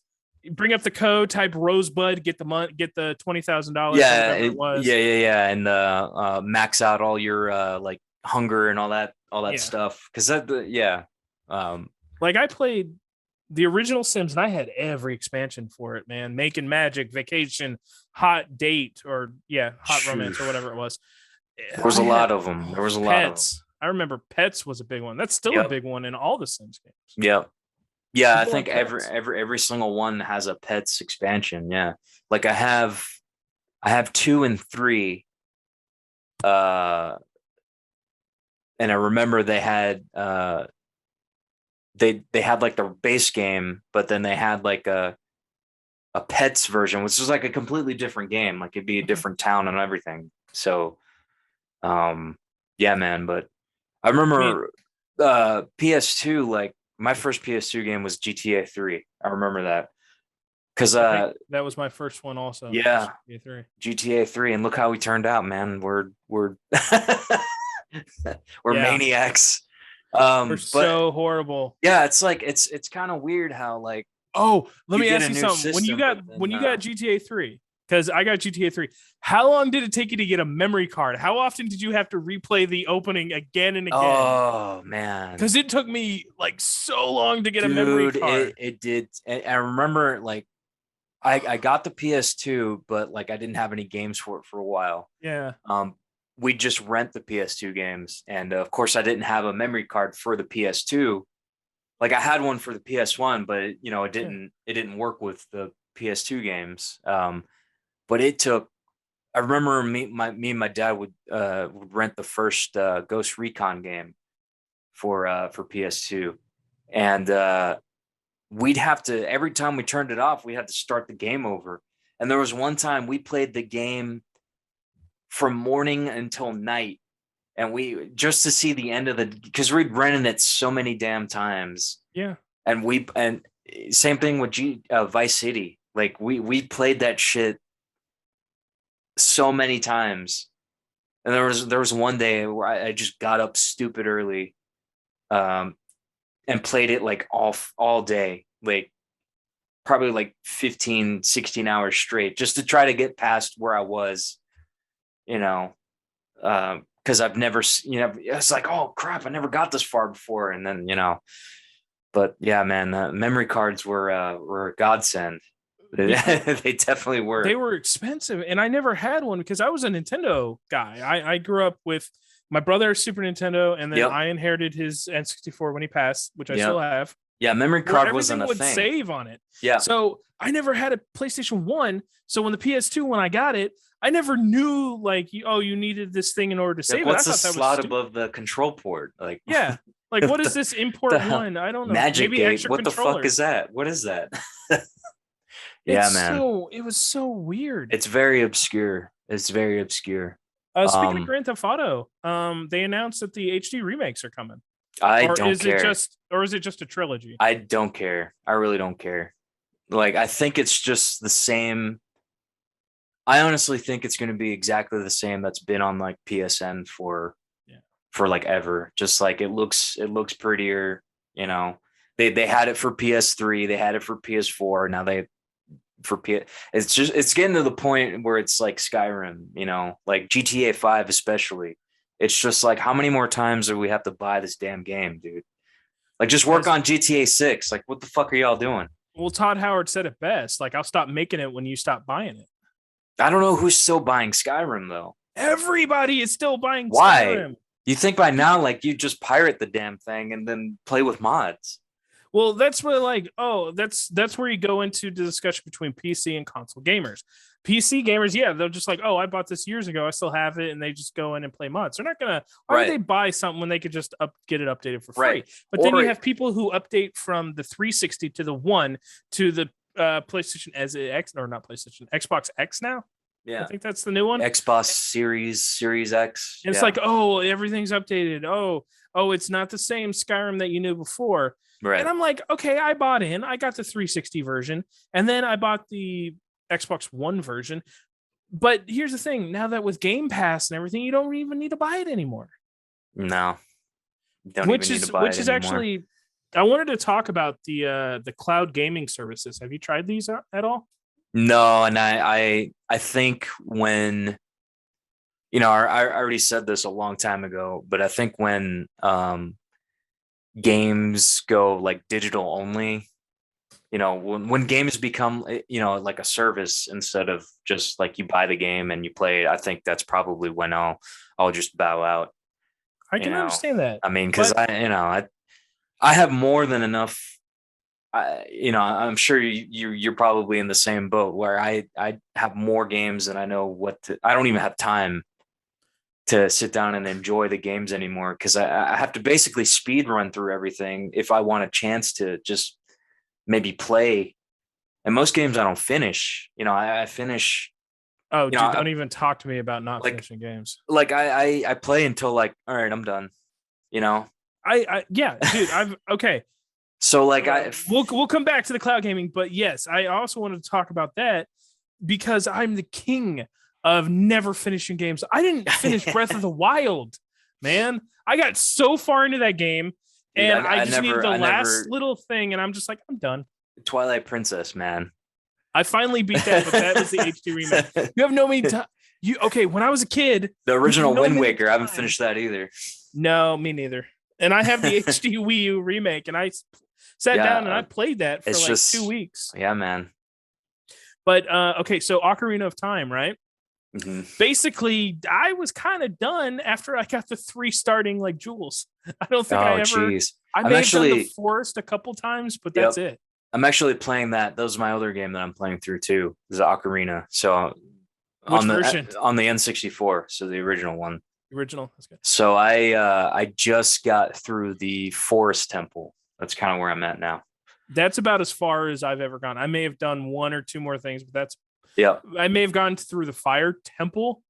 bring up the code, type Rosebud, get the $20,000. Yeah, it was. Yeah, and max out all your like hunger and all that stuff. Because like I played the original Sims, and I had every expansion for it, man. Making Magic, Vacation, Hot Date, or Hot Romance, or whatever it was. There was a lot of them. There was a lot of them. I remember Pets was a big one. That's still a big one in all the Sims games. Yeah. I think every single one has a Pets expansion. Yeah, like I have 2 and 3. And I remember they had they had like the base game, but then they had like a Pets version, which was like a completely different game. Like it'd be a different town and everything. So, yeah, man. But I remember PS2. Like my first PS2 game was GTA 3. I remember that because that was my first one also. Yeah, GTA 3, and look how we turned out, man. We're we're maniacs. We're so horrible. Yeah, it's like it's kind of weird how like. Oh, let me ask you something. When you got GTA 3, because I got GTA 3, how long did it take you to get a memory card? How often did you have to replay the opening again and again? Oh man, because it took me like so long to get a memory card. It did. I remember like I got the PS2, but like I didn't have any games for it for a while. Yeah. We just rent the PS2 games, and of course I didn't have a memory card for the PS2. Like I had one for the PS1, but it didn't work with the PS2 games. But it took. I remember me and my dad would rent the first Ghost Recon game for PS2, and we'd have to, every time we turned it off, we'd have to start the game over. And there was one time we played the game from morning until night, and we just to see the end of the, because we'd rented it so many damn times. Yeah. And same thing with Vice City. Like we played that shit so many times. And there was one day where I just got up stupid early, and played it like all day, like probably like 15, 16 hours straight, just to try to get past where I was, you know, because I've never, it's like, oh crap, I never got this far before. And then, but yeah, man, memory cards were a godsend. They definitely were. They were expensive, and I never had one because I was a Nintendo guy. I grew up with my brother Super Nintendo, and then I inherited his N64 when he passed, which I still have. Yeah, memory card wasn't a thing. Everything would save on it. Yeah. So I never had a PlayStation 1. So when the PS2, when I got it, I never knew like, you needed this thing in order to save it. What's the slot above the control port? Like, yeah. Like, what is this import one? I don't know. Magic Maybe extra what controllers. The fuck is that? What is that? Yeah, man. It was so weird. It's very obscure. Speaking of Grand Theft Auto, they announced that the HD remakes are coming. I don't care. Is it just a trilogy? I don't care. I really don't care. Like, I think it's just the same. I honestly think it's going to be exactly the same that's been on like PSN for like ever. Just like it looks prettier. They had it for PS3. They had it for PS4. Now it's getting to the point where it's like Skyrim, like GTA 5 especially. It's just like, how many more times do we have to buy this damn game, dude? Like, just work on GTA 6. Like, what the fuck are y'all doing? Well, Todd Howard said it best. Like, I'll stop making it when you stop buying it. I don't know who's still buying Skyrim though. Everybody is still buying Why? Skyrim. You think by now, like, you just pirate the damn thing and then play with mods? Well, that's where that's where you go into the discussion between PC and console gamers. PC gamers, they're just like, I bought this years ago, I still have it, and they just go in and play mods. They're not gonna. Why would they buy something when they could just get it updated for free? Right. But then you have people who update from the 360 to the One to the PlayStation X, or not PlayStation, Xbox X now. Yeah, I think that's the new one. Xbox Series X. And it's like, everything's updated. It's not the same Skyrim that you knew before. Right. And I'm like, okay, I bought in. I got the 360 version, and then I bought the Xbox One version. But here's the thing: now that with Game Pass and everything, you don't even need to buy it anymore. No, which is actually, I wanted to talk about the cloud gaming services. Have you tried these at all? No, and I think when, I already said this a long time ago, but I think when games go like digital only, when games become, like a service instead of just like you buy the game and you play it, I think that's probably when I'll just bow out. I can understand that. I mean, because I have more than enough. I'm sure you're probably in the same boat where I have more games than I know I don't even have time to sit down and enjoy the games anymore, because I have to basically speed run through everything if I want a chance to just maybe play. And most games I don't finish. I finish. Oh, dude, don't even talk to me about not finishing games. Like I play until like, all right, I'm done. Dude, I've okay. So like we'll come back to the cloud gaming, but yes, I also wanted to talk about that because I'm the king of never finishing games. I didn't finish Breath of the Wild, man. I got so far into that game, and I just needed the last little thing, and I'm just like, I'm done. Twilight Princess, man. I finally beat that, but that was the HD remake. You have no mean time. When I was a kid, the original Wind Waker, I haven't finished that either. No, me neither. And I have the HD Wii U remake, and I sat down and I played that for like 2 weeks. Yeah, man. But so Ocarina of Time, right? Mm-hmm. Basically, I was kind of done after I got the 3 starting like jewels. I don't think I ever. Geez. I may have done the forest a couple times, but that's it. I'm actually playing that. That was my other game that I'm playing through too. Is Ocarina. So which version? On the N64, so the original one. Original. That's good. So I just got through the forest temple. That's kind of where I'm at now. That's about as far as I've ever gone. I may have done 1 or 2 more things, but Yeah. I may have gone through the fire temple,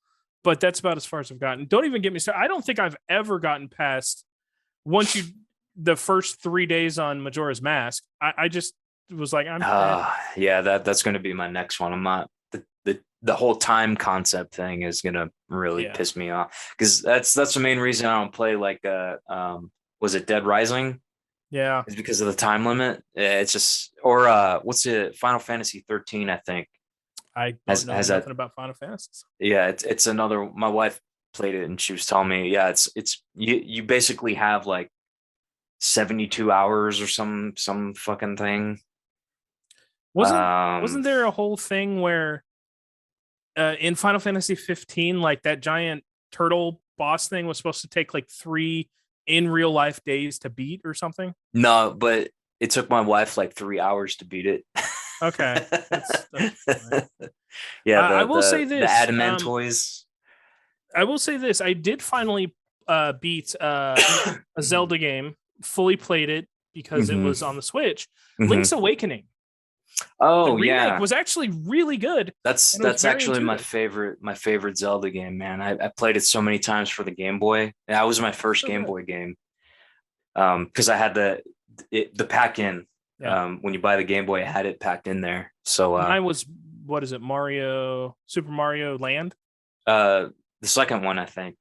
but that's about as far as I've gotten. Don't even get me started. I don't think I've ever gotten past the first 3 days on Majora's Mask. I just was like, I'm dead. Yeah, that's going to be my next one. I'm not the whole time concept thing is going to really Yeah. piss me off, because that's the main reason I don't play like was it Dead Rising? Yeah. Is because of the time limit. It's just, or what's it, Final Fantasy 13, I think. I has don't know has nothing that. about Final Fantasy. Yeah, it's another, my wife played it and she was telling me, yeah, it's you basically have like 72 hours or some fucking thing. Wasn't there a whole thing where in Final Fantasy 15, like that giant turtle boss thing was supposed to take like 3 in real life days to beat or something? No, but it took my wife like 3 hours to beat it. Okay, that's fine. Yeah, I will say the this. adamantoids. I will say this. I did finally beat a Zelda game, fully played it because it Mhm, was on the Switch. mhm. Link's Awakening. The Oh remake yeah, was actually really good, and it was that's very actually intuitive. my favorite Zelda game, man. I played it so many times for the Game Boy. That was my first So Game good. Boy game. Because I had the pack in. Yeah. When you buy the Game Boy, I had it packed in there. So Mine was, what is it? Super Mario Land. uh, the second one, I think.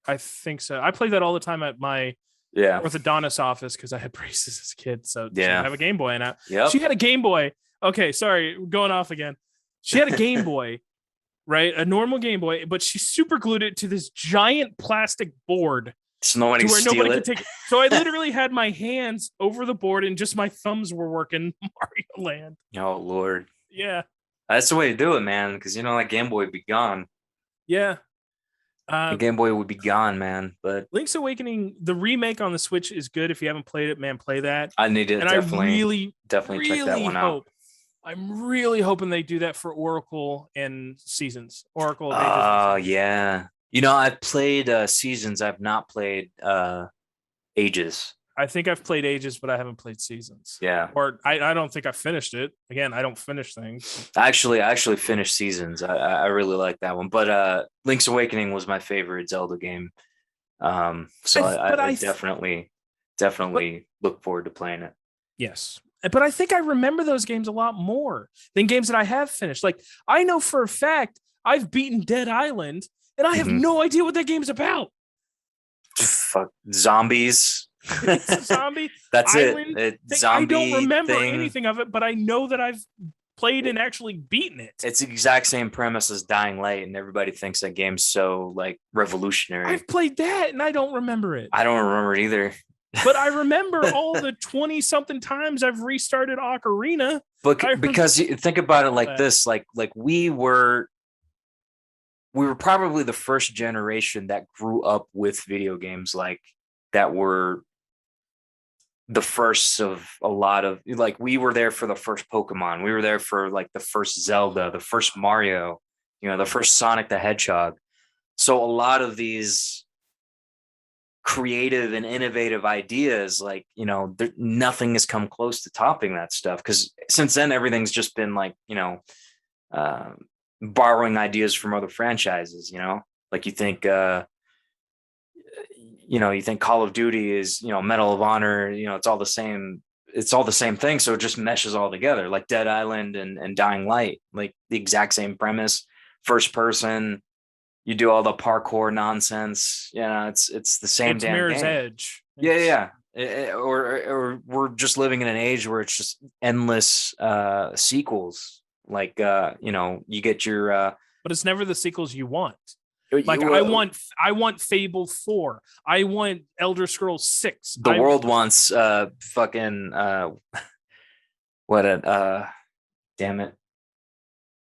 I think so. I played that all the time at my Yeah, orthodontist office because I had braces as a kid. So she would yeah, have a Game Boy, and she yep. had a Game Boy. Okay, sorry, going off again. She had a Game Boy, right? A normal Game Boy, but she super glued it to this giant plastic board So nobody to where nobody steal could it. take it. So I literally had my hands over the board and just my thumbs were working Mario Land. Oh Lord, Yeah. that's the way to do it, man. Because that Game Boy would be gone. Yeah. The Uh, Game Boy would be gone, man. But Link's Awakening, the remake on the Switch is good. If you haven't played it, man, play that. I need to And I definitely check that really one out. hope, I'm really hoping they do that for Oracle and Seasons, Oracle of Ages and Seasons. Yeah. I've played Seasons. I've not played Ages. I think I've played Ages, but I haven't played Seasons. Yeah. Or I don't think I finished it. Again, I don't finish things. I actually finished Seasons. I really like that one. But Link's Awakening was my favorite Zelda game. So I definitely look forward to playing it. Yes. But I think I remember those games a lot more than games that I have finished. Like, I know for a fact I've beaten Dead Island, and I have Mhm. no idea what that game's about. Fuck zombies. It's a zombie That's island. it. Zombie I don't remember thing. anything of it, but I know that I've played and actually beaten it. It's the exact same premise as Dying Light, and everybody thinks that game's so like revolutionary. I've played that and I don't remember it. I don't remember it either. But I remember all the 20 something times I've restarted Ocarina. But because you think about it like this, like we were probably the first generation that grew up with video games, like that were the first of a lot of, like, we were there for the first Pokemon. We were there for like the first Zelda, the first Mario, the first Sonic the Hedgehog. So a lot of these creative and innovative ideas, like, nothing has come close to topping that stuff. Because since then, everything's just been like, borrowing ideas from other franchises, like you think, you think Call of Duty is, Medal of Honor, it's all the same. It's all the same thing. So it just meshes all together, like Dead Island and Dying Light, like the exact same premise, first person. You do all the parkour nonsense. It's the same damn Mirror's game. Edge. Yeah. Or we're just living in an age where it's just endless sequels. Like you get your but it's never the sequels you want. Like, I want Fable 4. I want Elder Scrolls 6. The world wants fucking damn it.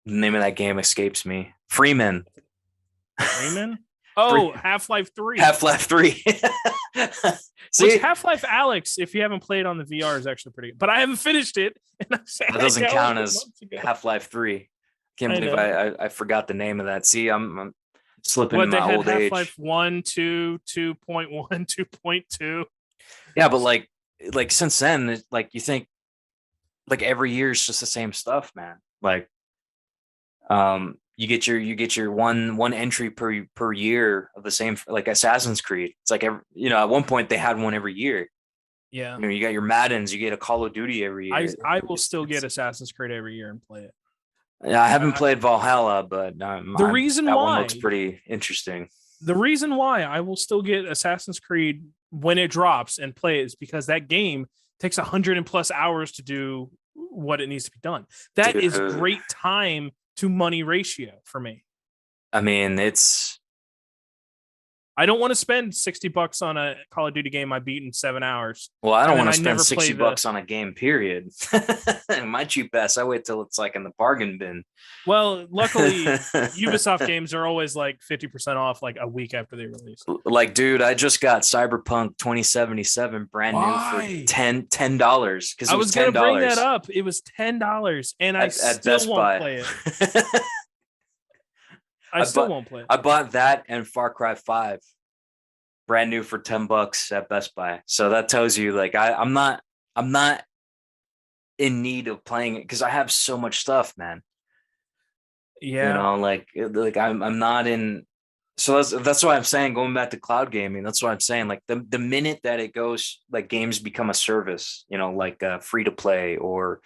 The name of that game escapes me. Freeman. Oh, Half-Life 3. Half-Life 3. Which Half-Life Alex, if you haven't played on the VR, is actually pretty good. But I haven't finished it. And that doesn't count as Half-Life 3. Can't believe I forgot the name of that. See, I'm slipping in my old age. Half-Life 1, 2, 2.1, 2.2. Yeah, but like since then, like, you think like every year is just the same stuff, man. Like You get your one entry per year of the same, like Assassin's Creed. It's like at one point they had one every year. Yeah. You got your Maddens, you get a Call of Duty every year. I will still get Assassin's Creed every year and play it. Yeah, I haven't played Valhalla, but The reason that why one looks pretty interesting. The reason why I will still get Assassin's Creed when it drops and play it is because that game takes 100+ hours to do what it needs to be done. That is great time to money ratio for me. I mean, I don't want to spend $60 on a Call of Duty game I beat in 7 hours. Well, I don't want to spend $60 on a game, period. My cheap ass, I wait till it's like in the bargain bin. Well, luckily, Ubisoft games are always like 50% off like a week after they release. Like, dude, I just got Cyberpunk 2077 brand new for $10 because I was going to bring that up. It was $10, and I still won't play it. I still won't play it. I bought that and Far Cry 5 brand new for $10 at Best Buy. So that tells you, like, I'm not in need of playing it because I have so much stuff, man. Yeah. Like I'm not in. So that's why I'm saying, going back to cloud gaming, that's what I'm saying. Like the minute that it goes, like, games become a service, like free to play, or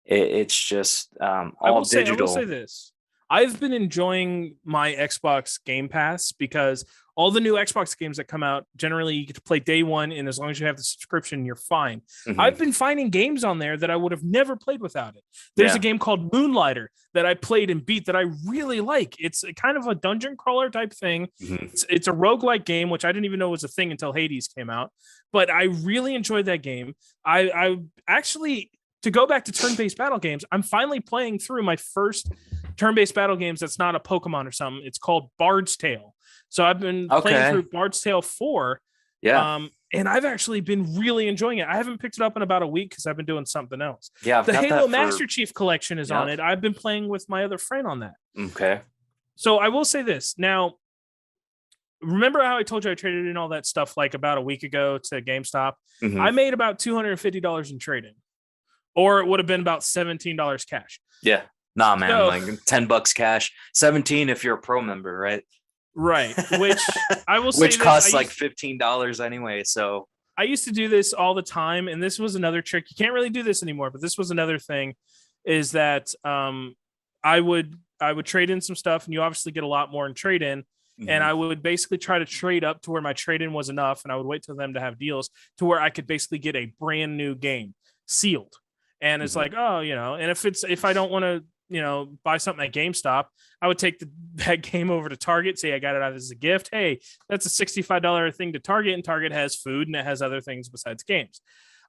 it's just all digital. I will say this. I've been enjoying my Xbox Game Pass because all the new Xbox games that come out, generally you get to play day one, and as long as you have the subscription, you're fine. Mm-hmm. I've been finding games on there that I would have never played without it. There's a game called Moonlighter that I played and beat that I really like. It's kind of a dungeon crawler type thing. Mm-hmm. It's a roguelike game, which I didn't even know was a thing until Hades came out. But I really enjoyed that game. I actually, to go back to turn-based battle games, I'm finally playing through my first turn-based battle games that's not a Pokemon or something. It's called Bard's Tale. So I've been playing through Bard's Tale 4. Yeah. And I've actually been really enjoying it. I haven't picked it up in about a week because I've been doing something else. Yeah. The Halo Master Chief Collection is on it. I've been playing with my other friend on that. Okay. So I will say this. Now, remember how I told you I traded in all that stuff like about a week ago to GameStop? Mm-hmm. I made about $250 in trading, or it would have been about $17 cash. Yeah. Nah, man, like $10 cash, 17 if you're a pro member, right? Right. Which I will say, which costs like $15 anyway. So I used to do this all the time, and this was another trick. You can't really do this anymore, but this was another thing, is that I would trade in some stuff, and you obviously get a lot more in trade in. Mm-hmm. And I would basically try to trade up to where my trade in was enough, and I would wait till them to have deals to where I could basically get a brand new game sealed. And it's like, and if I don't want to, buy something at GameStop, I would take that game over to Target, say I got it out as a gift. Hey, that's a $65 thing to Target, and Target has food and it has other things besides games.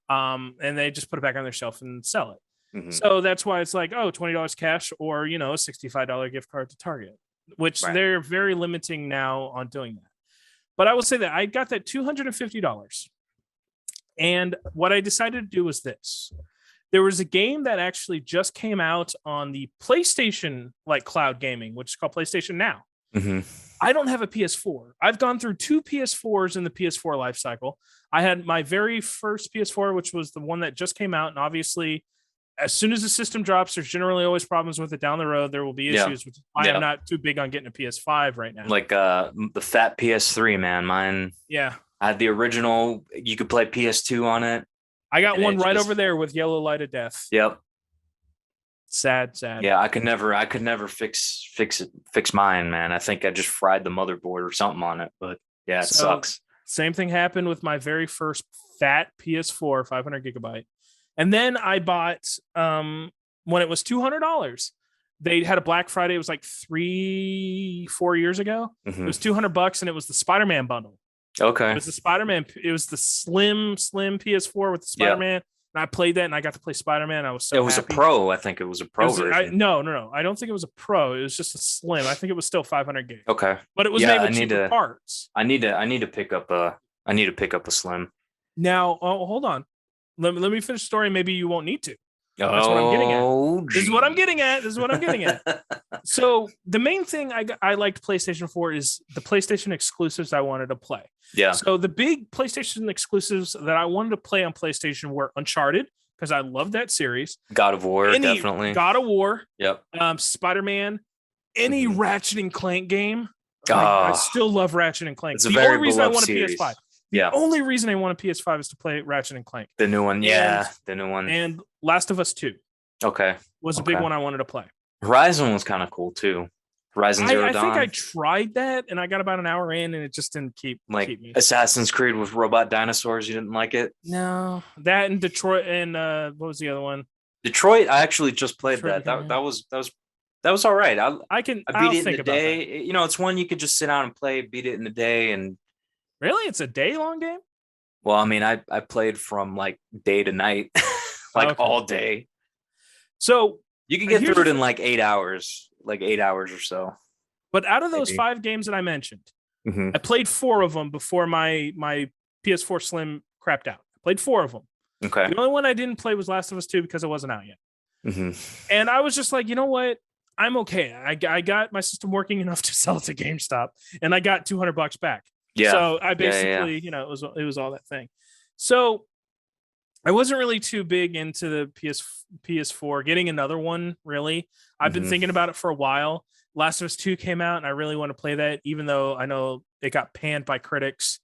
And they just put it back on their shelf and sell it. Mm-hmm. So that's why it's like, $20 cash, or, a $65 gift card to Target, which they're very limiting now on doing that. But I will say that I got that $250. And what I decided to do was this. There was a game that actually just came out on the PlayStation, like cloud gaming, which is called PlayStation Now. Mm-hmm. I don't have a PS4. I've gone through 2 PS4s in the PS4 life cycle. I had my very first PS4, which was the one that just came out. And obviously, as soon as the system drops, there's generally always problems with it down the road. There will be issues, which is why I'm not too big on getting a PS5 right now. Like the fat PS3, man. Mine. Yeah. I had the original. You could play PS2 on it. I got one right over there with Yellow Light of Death. Yep. Sad. Yeah, I could never fix mine, man. I think I just fried the motherboard or something on it, but yeah, it sucks. Same thing happened with my very first fat PS4, 500 gigabyte. And then I bought when it was $200. They had a Black Friday. It was like 3-4 years ago. Mm-hmm. It was $200, and it was the Spider-Man bundle. Okay. It was the Spider-Man. It was the slim PS4 with the Spider-Man. And I played that, and I got to play Spider-Man. I was so happy. It was a Pro. I think it was a Pro version. No. I don't think it was a Pro. It was just a slim. I think it was still 500 gig. Okay. But it was made with cheaper parts. I need to pick up a slim. Now, hold on. Let me finish the story. Maybe you won't need to. That's what I'm getting at. This is what I'm getting at. So the main thing I liked PlayStation for is the PlayStation exclusives I wanted to play. Yeah. So the big PlayStation exclusives that I wanted to play on PlayStation were Uncharted, because I love that series. God of War, definitely. God of War, Yep. Spider-Man, any Ratchet and Clank game. Ah. I still love Ratchet and Clank. It's a The very only reason I beloved want a series. PS5. Yeah. Only reason I want a PS5 is to play Ratchet and Clank. The new one. Yeah. The new one. And Last of Us 2 Okay. was a big one I wanted to play. Horizon was kind of cool too. Horizon Zero Dawn. I think I tried that and I got about an hour in and it just didn't keep me. Assassin's Creed with robot dinosaurs. You didn't like it? No. That and Detroit and what was the other one? Detroit. I actually just played Detroit, that. That was all right. I beat it in a day. That. You know, it's one you could just sit down and play, beat it in a day. And really, it's a day long game? Well, I mean, I played from like day to night, all day. So you can get through it in like 8 hours, or so. But out of those 5 games that I mentioned, I played 4 of them before my PS4 Slim crapped out. I played 4 of them. Okay. The only one I didn't play was Last of Us 2 because it wasn't out yet. And I was just like, you know what? I'm okay. I got my system working enough to sell it to GameStop, and I got $200 back. Yeah. So I basically, you know, it was all that thing. So I wasn't really too big into the PS4 getting another one. Really, I've been thinking about it for a while. Last of Us 2 came out, and I really want to play that, even though I know it got panned by critics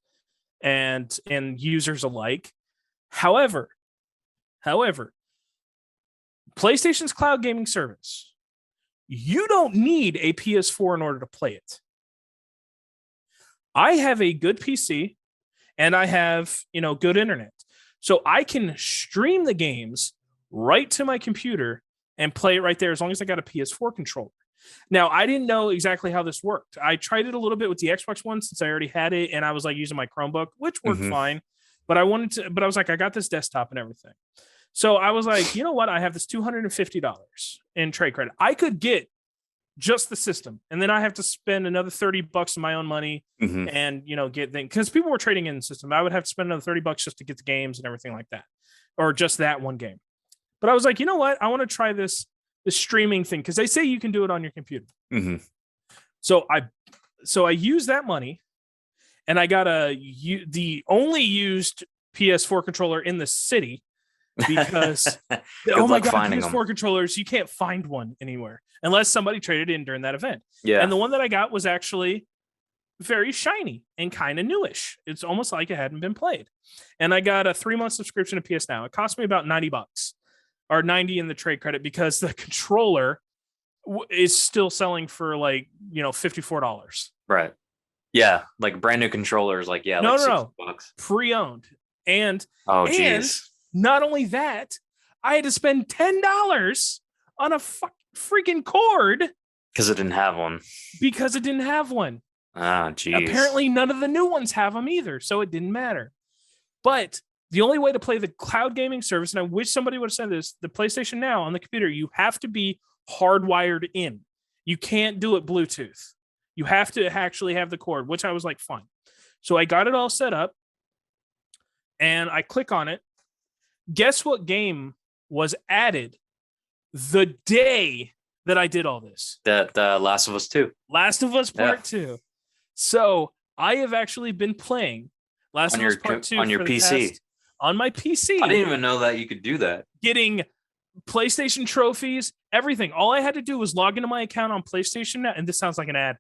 and users alike. However, PlayStation's cloud gaming service, you don't need a PS4 in order to play it. I have a good PC and I have, good internet. So I can stream the games right to my computer and play it right there as long as I got a PS4 controller. Now, I didn't know exactly how this worked. I tried it a little bit with the Xbox One since I already had it, and I was like using my Chromebook, which worked fine. But I was like, I got this desktop and everything. So I was like, you know what? I have this $250 in trade credit. I could get just the system, and then I have to spend another $30 of my own money and, get things, because people were trading in the system. I would have to spend another $30 just to get the games and everything like that, or just that one game. But I was like, you know what? I want to try this streaming thing, because they say you can do it on your computer. So I used that money, and I got the only used PS4 controller in the city, because oh my god, PS4 controllers, you can't find one anywhere unless somebody traded in during that event. Yeah, and the one that I got was actually very shiny and kind of newish. It's almost like it hadn't been played. And I got a 3-month subscription to PS Now. It cost me about $90 or 90 in the trade credit, because the controller is still selling for like, $54. Right. Yeah. Like brand new controllers. Like, yeah. No, like $60. Pre-owned. And geez. Not only that, I had to spend $10 on a freaking cord. Because it didn't have one. Ah, geez. Apparently none of the new ones have them either, so it didn't matter. But the only way to play the cloud gaming service, and I wish somebody would have said this, the PlayStation Now on the computer, you have to be hardwired in. You can't do it Bluetooth. You have to actually have the cord, which I was like, fine. So I got it all set up, and I click on it. Guess what game was added the day that I did all this? The Last of Us 2. Last of Us Part 2. So I have actually been playing Last of Us Part 2 on your PC. On my PC. I didn't even know that you could do that. Getting PlayStation trophies, everything. All I had to do was log into my account on PlayStation Now, and this sounds like an ad.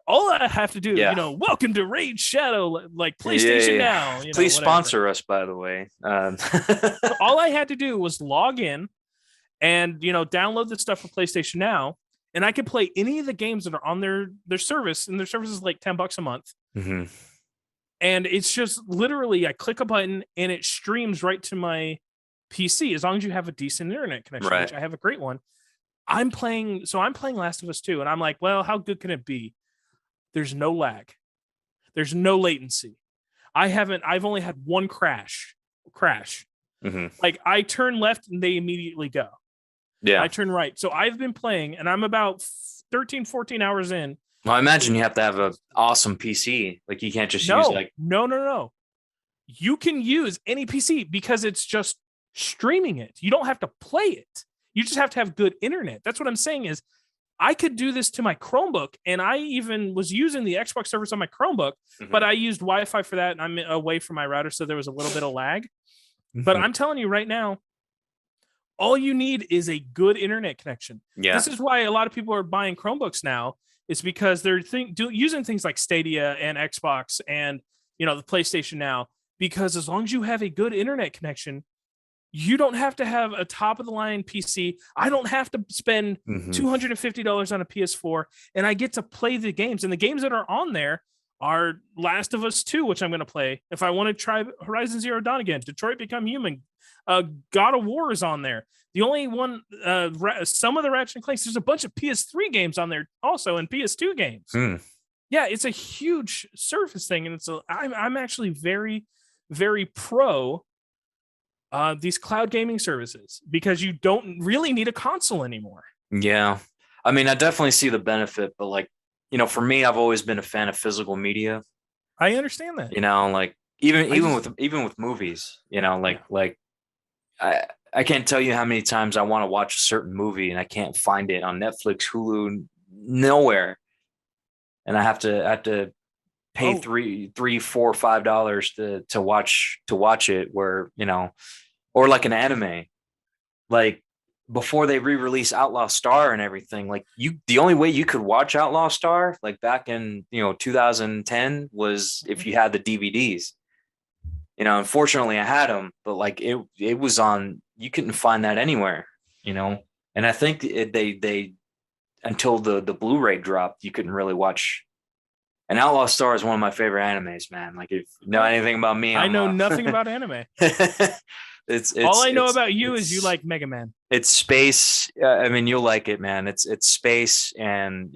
All I have to do, welcome to Raid Shadow, like PlayStation Now. Please sponsor us, by the way. All I had to do was log in and, download the stuff for PlayStation Now, and I could play any of the games that are on their service, and their service is like $10 a month. And it's just literally, I click a button and it streams right to my PC, as long as you have a decent internet connection, which I have a great one. I'm playing Last of Us 2, and I'm like, well, how good can it be? There's no lag. There's no latency. I've only had one crash. Like I turn left and they immediately go. Yeah. I turn right. So I've been playing, and I'm about 13, 14 hours in. Well, I imagine you have to have an awesome PC. Like you can't just use like. No. You can use any PC because it's just streaming it. You don't have to play it. You just have to have good internet. That's what I'm saying is, I could do this to my Chromebook, and I even was using the Xbox service on my Chromebook, but I used Wi-Fi for that, and I'm away from my router, so there was a little bit of lag. But I'm telling you right now, All you need is a good internet connection. Yeah. This is why a lot of people are buying Chromebooks now. It's because they're using things like Stadia and Xbox and the PlayStation Now. Because as long as you have a good internet connection, you don't have to have a top of the line PC. I don't have to spend $250 on a PS4, and I get to play the games. And the games that are on there are Last of Us 2, which I'm going to play. If I want to try Horizon Zero Dawn again, Detroit Become Human, God of War is on there. The only one, some of the Ratchet and Clanks, there's a bunch of PS3 games on there also, and PS2 games. Yeah, it's a huge Surface thing, and I'm actually very, very pro these cloud gaming services because you don't really need a console anymore. Yeah. I mean, I definitely see the benefit, but like, for me, I've always been a fan of physical media. I understand that. Like even with movies, like I can't tell you how many times I want to watch a certain movie and I can't find it on Netflix, Hulu, nowhere. And I have to pay $3, $4, $5 to watch it, where or like an anime, like before they re-release Outlaw Star and everything, like the only way you could watch Outlaw Star like back in 2010 was if you had the DVDs. Unfortunately I had them, but like it was on, you couldn't find that anywhere, and I think they until the Blu-ray dropped, you couldn't really watch. And Outlaw Star is one of my favorite animes, man. Like, if you know anything about me, I know nothing about anime. It's all I know about you is you like Mega Man. It's space. I mean, you'll like it, man. It's space and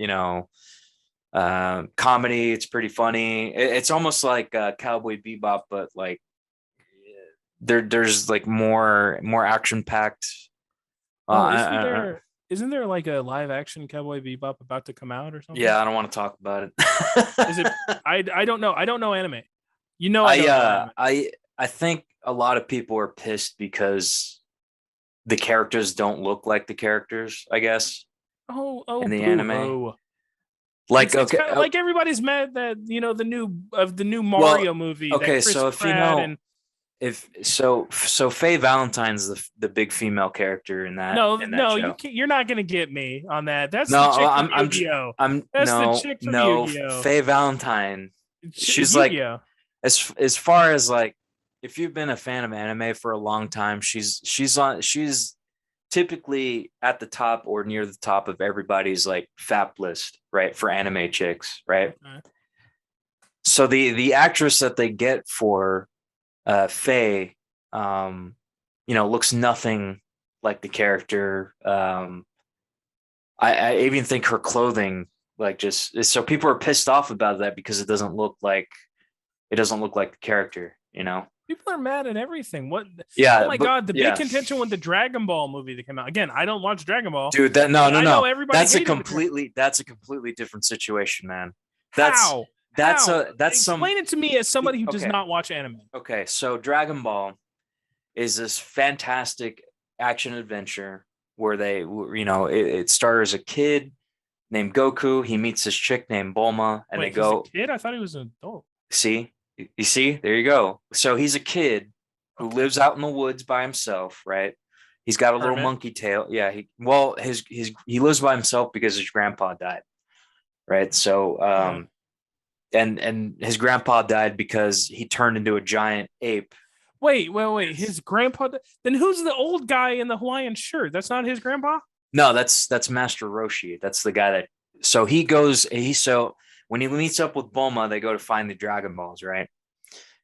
comedy. It's pretty funny. It's almost like Cowboy Bebop, but like there's like more action packed. Isn't there like a live action Cowboy Bebop about to come out or something? Yeah, I don't want to talk about it. Is it? I don't know. I don't know anime. I don't know anime. I think a lot of people are pissed because the characters don't look like the characters, I guess. In the anime. Like, it's okay, like everybody's mad that the new Mario movie. Okay, that Chris so if Pratt so Faye Valentine's the big female character in that. No, show. You're not gonna get me on that. That's no, the chick from Yu-Gi-Oh. The chick from Yu-Gi-Oh. Faye Valentine. She's Yu-Gi-Oh. Like as far as like, if you've been a fan of anime for a long time, she's typically at the top or near the top of everybody's like FAP list, right, for anime chicks, right? Okay. So the actress that they get for Faye, looks nothing like the character. I even think her clothing, like, just so people are pissed off about that because it doesn't look like the character. People are mad at everything. What? Yeah. Oh my God! The big contention with the Dragon Ball movie that came out. Again, I don't watch Dragon Ball, dude. No. That's a completely different situation, man. How? Explain it to me as somebody who does not watch anime. Okay, so Dragon Ball is this fantastic action adventure where it stars a kid named Goku. He meets this chick named Bulma, and Wait, he's a kid? I thought he was an adult. See, you see, there you go. So he's a kid who lives out in the woods by himself, right? He's got a little monkey tail. Yeah, he lives by himself because his grandpa died, right? So and his grandpa died because he turned into a giant ape. Wait. His grandpa? Then who's the old guy in the Hawaiian shirt? That's not his grandpa? No, that's Master Roshi. That's the guy that. So when he meets up with Bulma, they go to find the Dragon Balls, right?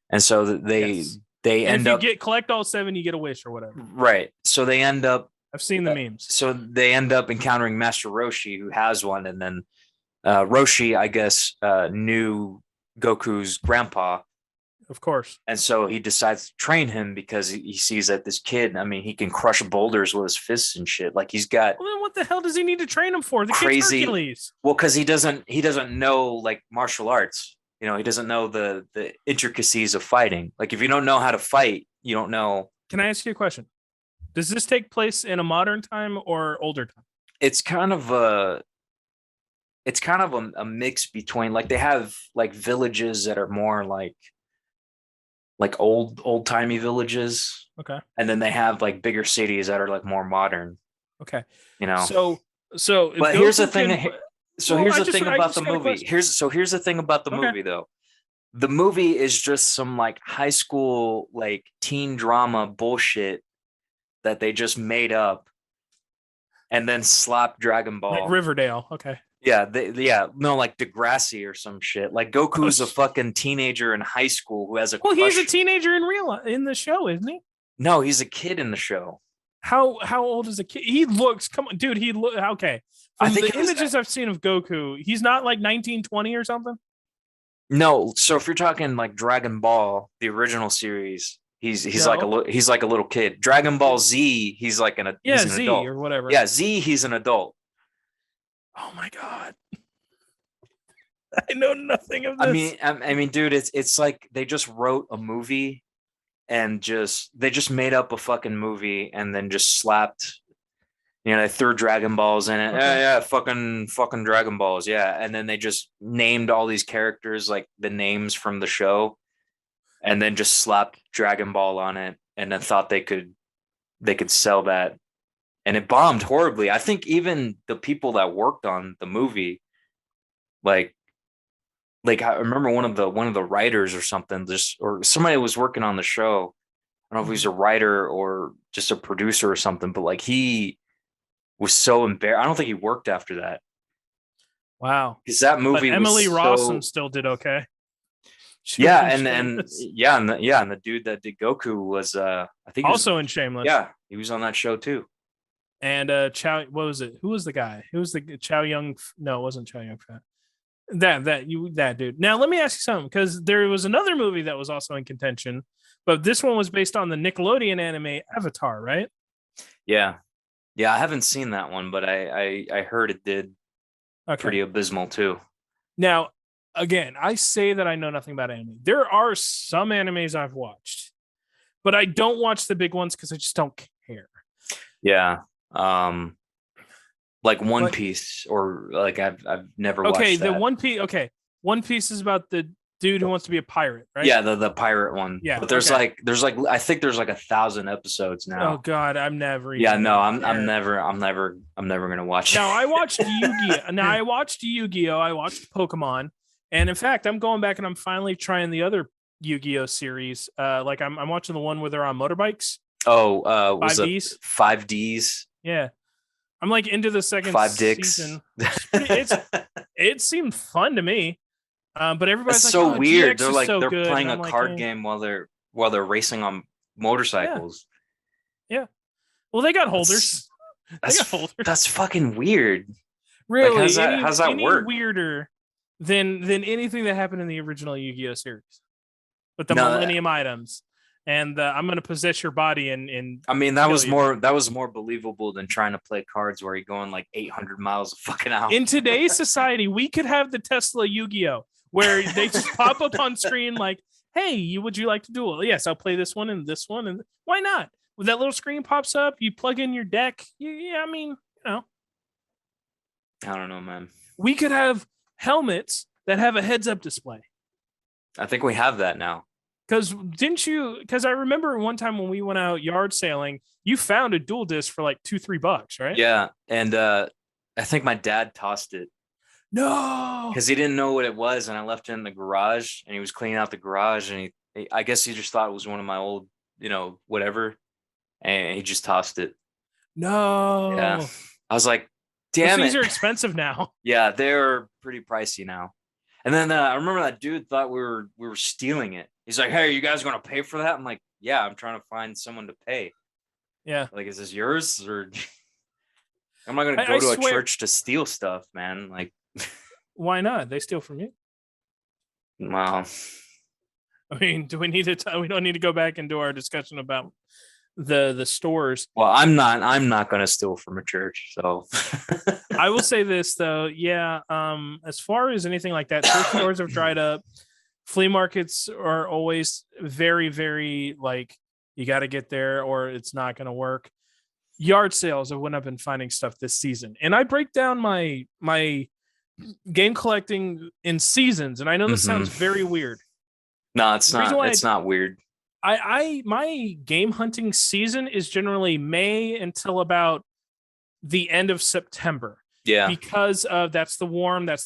And so they end up. If you collect all 7, you get a wish or whatever. Right. So they end up. I've seen the memes. So they end up encountering Master Roshi, who has one, and then Roshi, I guess, knew Goku's grandpa. Of course. And so he decides to train him because he sees that this kid, I mean, he can crush boulders with his fists and shit. Like, he's got. Well, then what the hell does he need to train him for? The kid's Hercules. Well, because he doesn't know like martial arts. He doesn't know the intricacies of fighting. Like, if you don't know how to fight, you don't know. Can I ask you a question? Does this take place in a modern time or older time? It's kind of a mix between, like, they have like villages that are more like old-timey villages, Okay. And then they have like bigger cities that are like more modern, Okay. you know. So if But here's the Goku thing. can, So well, here's the thing I about the just got a movie. question. Here's the thing about the Okay. movie though. The movie is just some like high school like teen drama bullshit that they just made up and then slapped Dragon Like Ball. Riverdale. Okay. Yeah, no, like Degrassi or some shit. Like Goku's a fucking teenager in high school who has a Well, he's a crush. teenager in the show, isn't he? No, he's a kid in the show. How old is a kid? He looks, come on, dude. He look okay. I From think the images I've seen of Goku, he's not like 1920 or something. no. So if you're talking like Dragon Ball, the original series, he's like No. he's like a little kid. Dragon Ball Z, he's like Yeah, he's an Z adult. or whatever. Yeah, Z, he's an adult. Oh my god. I know nothing of this. I mean, dude, it's like they just wrote a movie and they just made up a fucking movie and then just slapped, they threw Dragon Balls in it. Okay. Yeah, fucking Dragon Balls, yeah. And then they just named all these characters like the names from the show, and then just slapped Dragon Ball on it, and then thought they could sell that, and it bombed horribly. I think even the people that worked on the movie, like I remember one of the writers or something, or somebody was working on the show. I don't know if he was a writer or just a producer or something, but like he was so embarrassed. I don't think he worked after that. Wow. Because that movie but Emily was Rawson still did okay. Yeah, and the dude that did Goku was I think also in Shameless. Yeah, he was on that show too. And Chow, what was it? Who was the guy? Who was the Chow Young? No, it wasn't Chow Young Fat. That dude. Now let me ask you something, because there was another movie that was also in contention, but this one was based on the Nickelodeon anime Avatar, right? Yeah, I haven't seen that one, but I heard it did pretty abysmal too. Now, again, I say that I know nothing about anime. There are some animes I've watched, but I don't watch the big ones because I just don't care. Yeah. Like One Piece, or like I've never watched that. The One Piece. Okay, One Piece is about the dude who wants to be a pirate, right? Yeah, the pirate one. Yeah, but there's like I think there's like 1,000 episodes now. Oh God, I'm never. Yeah, no, I'm never gonna watch. Now I watched Yu-Gi-Oh. I watched Yu-Gi-Oh. I watched Pokemon, and in fact, I'm going back and I'm finally trying the other Yu-Gi-Oh series. Like I'm watching the one where they're on motorbikes. Oh, was 5Ds? 5Ds? Yeah. I'm like into the second 5 dicks. season. It seemed fun to me. But everybody's like, so weird. GX they're they're good. playing a card game while they're racing on motorcycles. Yeah. Well, they got holders. That's fucking weird. Really? Like, how's that work? Weirder than anything that happened in the original Yu-Gi-Oh series with the Millennium items. And I'm going to possess your body and I mean, that was more believable than trying to play cards where you're going like 800 miles a fucking hour. In today's society, we could have the Tesla Yu-Gi-Oh where they just pop up on screen like, hey, would you like to duel? Yes, I'll play this one and this one. And why not? When that little screen pops up, you plug in your deck. Yeah, I mean, I don't know, man. We could have helmets that have a heads-up display. I think we have that now. Because I remember one time when we went out yard sailing, you found a dual disc for like $2-3, right? Yeah. And I think my dad tossed it. No. Because he didn't know what it was. And I left it in the garage, and he was cleaning out the garage, and I guess he just thought it was one of my old, whatever. And he just tossed it. No. Yeah. I was like, damn it. These are expensive now. Yeah, they're pretty pricey now. And then I remember that dude thought we were stealing it. He's like, hey, are you guys going to pay for that? I'm like, yeah, I'm trying to find someone to pay. Yeah. Like, is this yours? Or I'm not going to go to a church to steal stuff, man. Like, why not? They steal from you. Wow. I mean, do we need to? We don't need to go back and do our discussion about the stores. Well, I'm not going to steal from a church. So I will say this though. Yeah. As far as anything like that, thrift stores have dried up. Flea markets are always very, very like, you got to get there or it's not going to work. Yard sales are when I've been finding stuff this season. And I break down my game collecting in seasons. And I know this sounds very weird. No, it's not. It's not weird. I my game hunting season is generally May until about the end of September, Yeah. because of that's the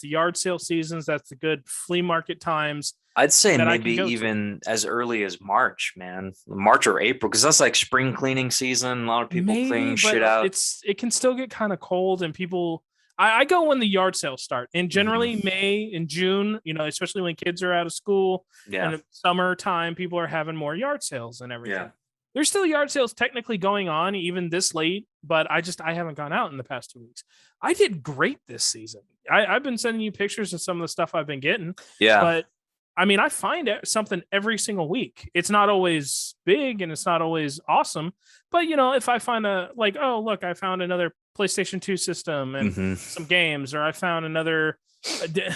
yard sale seasons, that's the good flea market times I'd say that I maybe can go to. even as early as March, man. March or April, because that's like spring cleaning season. A lot of people Maybe, cleaning but shit out. it can still get kind of cold, and people. I go when the yard sales start, and generally Mhm. May and June. Especially when kids are out of school Yeah. and summertime, people are having more yard sales and Yeah. everything. There's still yard sales technically going on even this late, but I haven't gone out in the past 2 weeks. I did great this season. I've been sending you pictures of some of the stuff I've been getting, Yeah. but I mean, I find something every single week. It's not always big and it's not always awesome, but if I find oh look, I found another PlayStation 2 system and Hmm. some games, or I found another.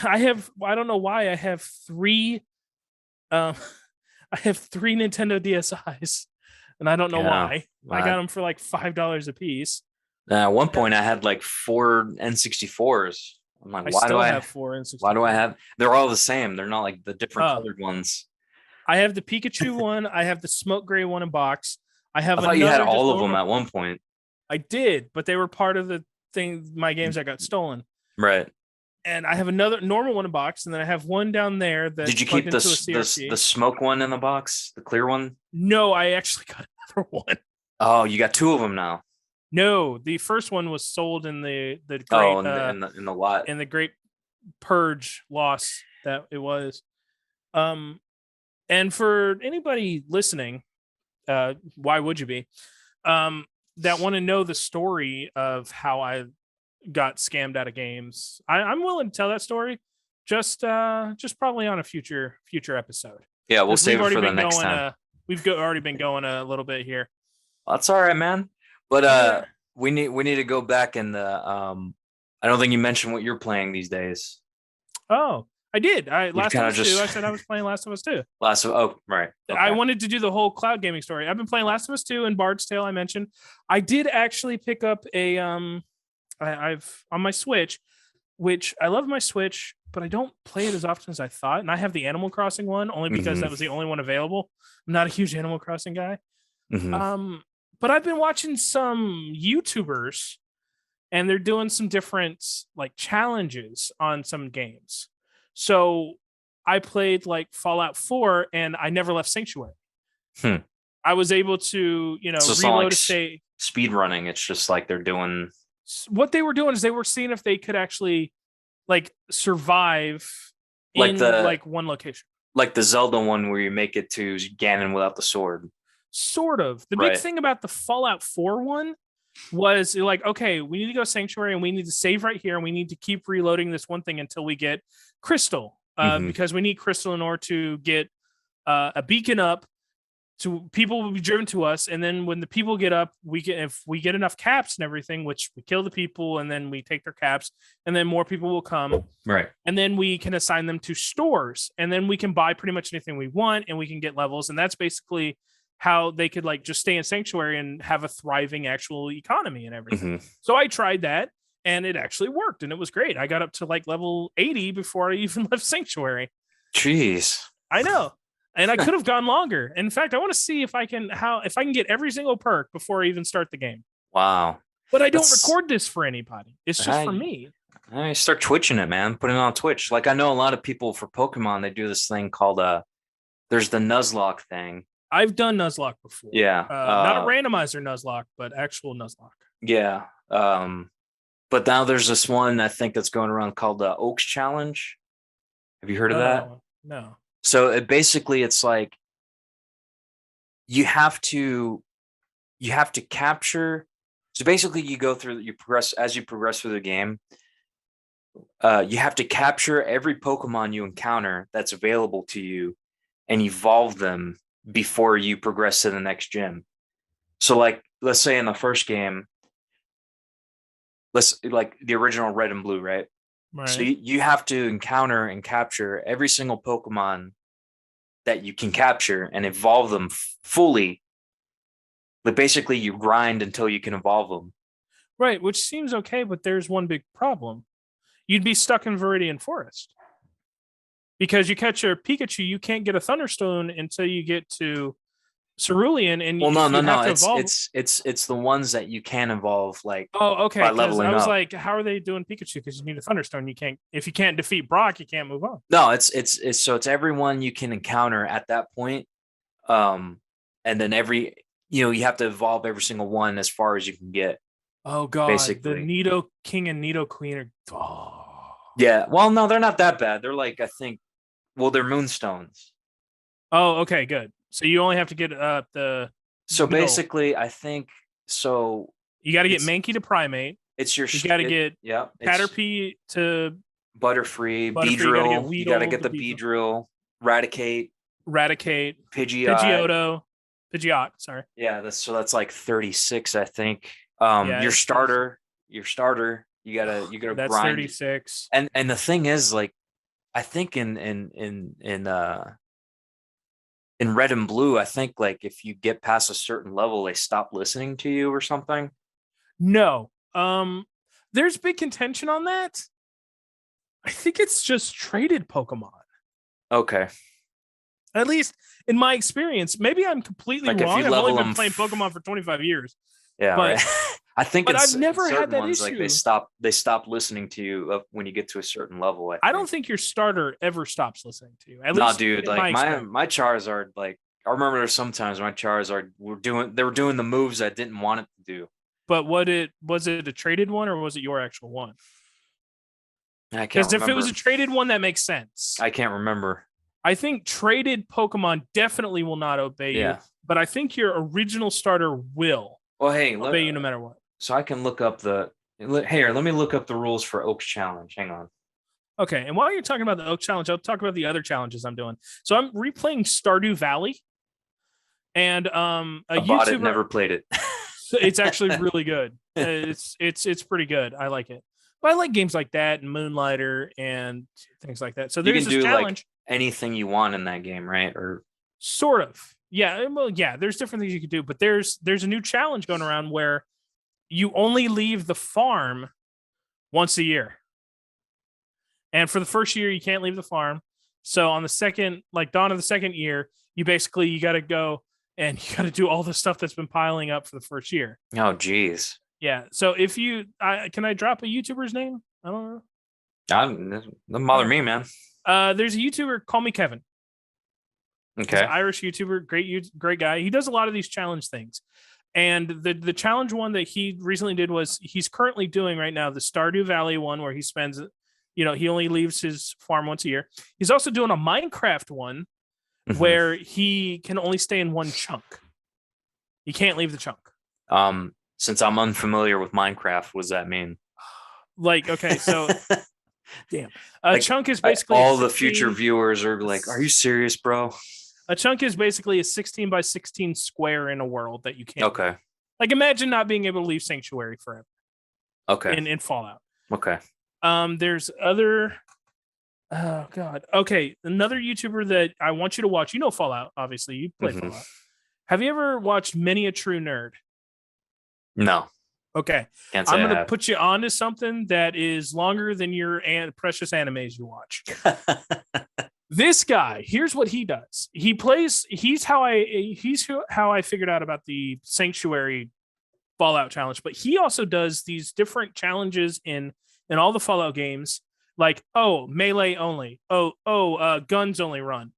I don't know why I have three. Um, I have three Nintendo DSi's, and I don't know Yeah. why. I got them for like $5 a piece. At one point, I had like four N64s. I'm like, I still have four and why do I 64. have? They're all the same. They're not like the different Oh, colored ones. I have the Pikachu one. I have the smoke gray one in box. I I have thought you had another just all of them normal. at one point. I did, but they were part of the thing. My games that got stolen, Right. and I have another normal one in box, and then I have one down there Did that's you plugged keep into a the CRT. smoke one in the box, the clear one? No, I actually got another one. Oh, you got two of them now. No, the first one was sold in the Oh, great in the lot. in the great purge loss that it was. Um, and for anybody listening, why would you be? That want to know the story of how I got scammed out of games. I'm willing to tell that story, just probably on a future episode, Yeah, we'll because we've save it already for the been next going time. already been going a little bit here. That's all right, man. But Yeah. we need to go back in the I don't think you mentioned what you're playing these days. Oh, I did. You've Last of kind of Us 2. just I said I was playing Last of Us 2. last of oh right. I Okay. wanted to do the whole cloud gaming story. I've been playing Last of Us 2 and Bard's Tale. I mentioned. I did actually pick up a I've on my Switch, which I love my Switch, but I don't play it as often as I thought. And I have the Animal Crossing one only because Hmm. that was the only one available. I'm not a huge Animal Crossing guy. Hmm. But I've been watching some YouTubers, and they're doing some different like challenges on some games. So I played like Fallout 4 and I never left Sanctuary. Hmm. I was able to, So it's not like reload a state. speed running. It's just like they're doing What they were doing is they were seeing if they could actually like survive like in the like one location. like the Zelda one where you make it to Ganon without the sword. Sort of. The big Right. thing about the Fallout 4 one was like, okay, we need to go Sanctuary and we need to save right here and we need to keep reloading this one thing until we get Crystal. Hmm. Because we need Crystal in order to get a beacon up, to people will be driven to us, and then when the people get up, if we get enough caps and everything, which we kill the people and then we take their caps, and then more people will come, Right. and then we can assign them to stores, and then we can buy pretty much anything we want, and we can get levels, and that's basically how they could like just stay in Sanctuary and have a thriving actual economy and everything. Hmm. So I tried that, and it actually worked, and it was great. I got up to like level 80 before I even left Sanctuary. Jeez. I know. And I could have gone longer. In fact, I want to see if I can get every single perk before I even start the game. Wow. But I don't That's record this for anybody. It's just for me. I start twitching it, man. Putting it on Twitch. Like I know a lot of people for Pokemon, they do this thing called there's the Nuzlocke thing. I've done Nuzlocke before. Yeah. Not a randomizer Nuzlocke, but actual Nuzlocke. Yeah. But now there's this one I think that's going around called the Oaks Challenge. Have you heard of that? No. So it's like you have to capture. So basically, you progress through the game. You have to capture every Pokemon you encounter that's available to you, and evolve them before you progress to the next gym. So, like, let's say in the first game, like the original Red and Blue, right? So Right. you have to encounter and capture every single Pokemon that you can capture and evolve them fully. But basically, you grind until you can evolve them. Right, which seems okay, but there's one big problem. You'd be stuck in Viridian Forest. Because you catch a Pikachu, you can't get a Thunderstone until you get to Cerulean, and Well, if you no. have to evolve. It's the ones that you can evolve like Oh, okay. by Because I leveling was up. like, how are they doing Pikachu? Because you need a Thunderstone. You can't if you can't defeat Brock, you can't move on. No, it's so it's everyone you can encounter at that point. And then you have to evolve every single one as far as you can get, Oh God, the basically. Nido King and Nido Queen are. Oh, Yeah. Well, no, they're not that bad. They're like, I think, well, they're moonstones. oh, okay, good. So you only have to get the So middle. basically, I think so. You got to get It's Mankey to Primate. it's your You got to it, get yeah. It's Caterpie to Butterfree, Butterfree. You got to get Beedrill. You got to Weedle get to the Beedrill. Beedrill, Raticate, Eradicate, Pidgeot. Pidgeotto, Pidgeot. Sorry. Yeah, that's like 36, I think. Yeah, Your it's 36. starter, you gotta That's grind. 36. And the thing is, like, I think in red and blue, I think like if you get past a certain level, they stop listening to you or something. No. There's big contention on that. I think it's just traded Pokemon. Okay. At least in my experience. Maybe I'm completely Like if wrong. you I've only level been them, playing Pokemon for 25 years. yeah, But right. I think but in I've never had certain that ones, like issue. they stop listening to you when you get to a certain level. I I don't think. think your starter ever stops listening to you. At Nah, least dude, in like my experience. my Charizard, like I remember there's sometimes my Charizard they were doing the moves I didn't want it to do. But was it a traded one or was it your actual one? I can't Because if it was remember. a traded one, that makes sense. I can't remember. I think traded Pokemon definitely will not obey you, Yeah. but I think your original starter will Well, hey, obey you no matter what. so I can look up here. Let me look up the rules for Oaks Challenge. Hang on. Okay, and while you're talking about the Oak Challenge, I'll talk about the other challenges I'm doing. So I'm replaying Stardew Valley, and a I bought it, YouTuber. never played it. It's actually really good. It's pretty good. I like it. But I like games like that and Moonlighter and things like that. So You there's can this do challenge. like anything you want in that game, right? Or Sort of. Yeah. Well, yeah, there's different things you could do, but there's a new challenge going around where you only leave the farm once a year. And for the first year, you can't leave the farm. So on the second, like dawn of the second year, you got to go and you got to do all the stuff that's been piling up for the first year. oh, geez, Yeah. So if you, can I drop a YouTuber's name? I don't know. doesn't bother me, man. There's a YouTuber, call me Kevin. He's an Okay. Irish YouTuber, great guy. He does a lot of these challenge things. And the challenge one that he recently did was he's currently doing right now the Stardew Valley one where he spends, he only leaves his farm once a year. He's also doing a Minecraft one Mhm. where he can only stay in one chunk. He can't leave the chunk. Since I'm unfamiliar with Minecraft, what does that mean? Like, okay, so damn. A Like, chunk is basically all the future viewers are like, "Are you serious, bro?" a chunk is basically a 16 by 16 square in a world that you can't. Okay. Leave. Like imagine not being able to leave Sanctuary forever. Okay. In Fallout. Okay. There's other. Oh God. Okay, another YouTuber that I want you to watch. You know Fallout, obviously. You play Fallout. Have you ever watched Many a True Nerd? No. Okay. Can't say I'm I going to have. put you onto something that is longer than your precious animes you watch. This guy, here's what he does. He's how I figured out about the Sanctuary Fallout challenge, but he also does these different challenges in all the Fallout games, like melee only, guns only run.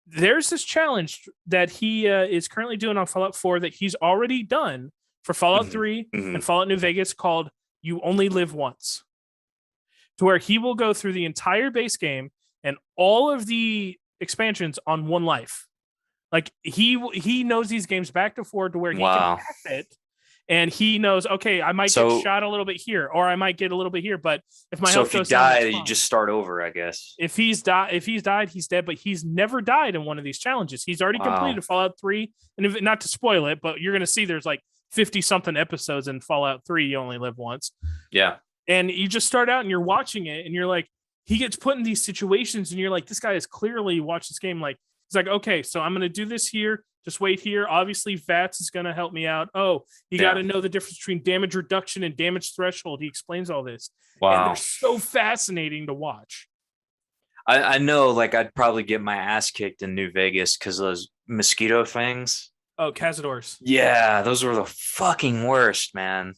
There's this challenge that he is currently doing on Fallout 4 that he's already done for Fallout 3 and Fallout New Vegas called You Only Live Once, to where he will go through the entire base game and all of the expansions on one life. Like he knows these games back to forward to where he can pass it, and he knows, okay, I might get shot a little bit here, or I might get a little bit here, but if my health goes down, you just start over, I guess. If he's died, he's dead. But he's never died in one of these challenges. He's already completed Fallout 3, and if not to spoil it, but you're gonna see there's like 50 something episodes in Fallout 3. You only live once. Yeah. And you just start out and you're watching it, and you're like, he gets put in these situations, and you're like, this guy has clearly watched this game. Like, he's like, okay, so I'm gonna do this here. Just wait here. Obviously, VATS is gonna help me out. Oh, you got to know the difference between damage reduction and damage threshold. He explains all this. Wow. And they're so fascinating to watch. I know, like, I'd probably get my ass kicked in New Vegas because those mosquito things. Oh, Cazadors. Yeah, those were the fucking worst, man.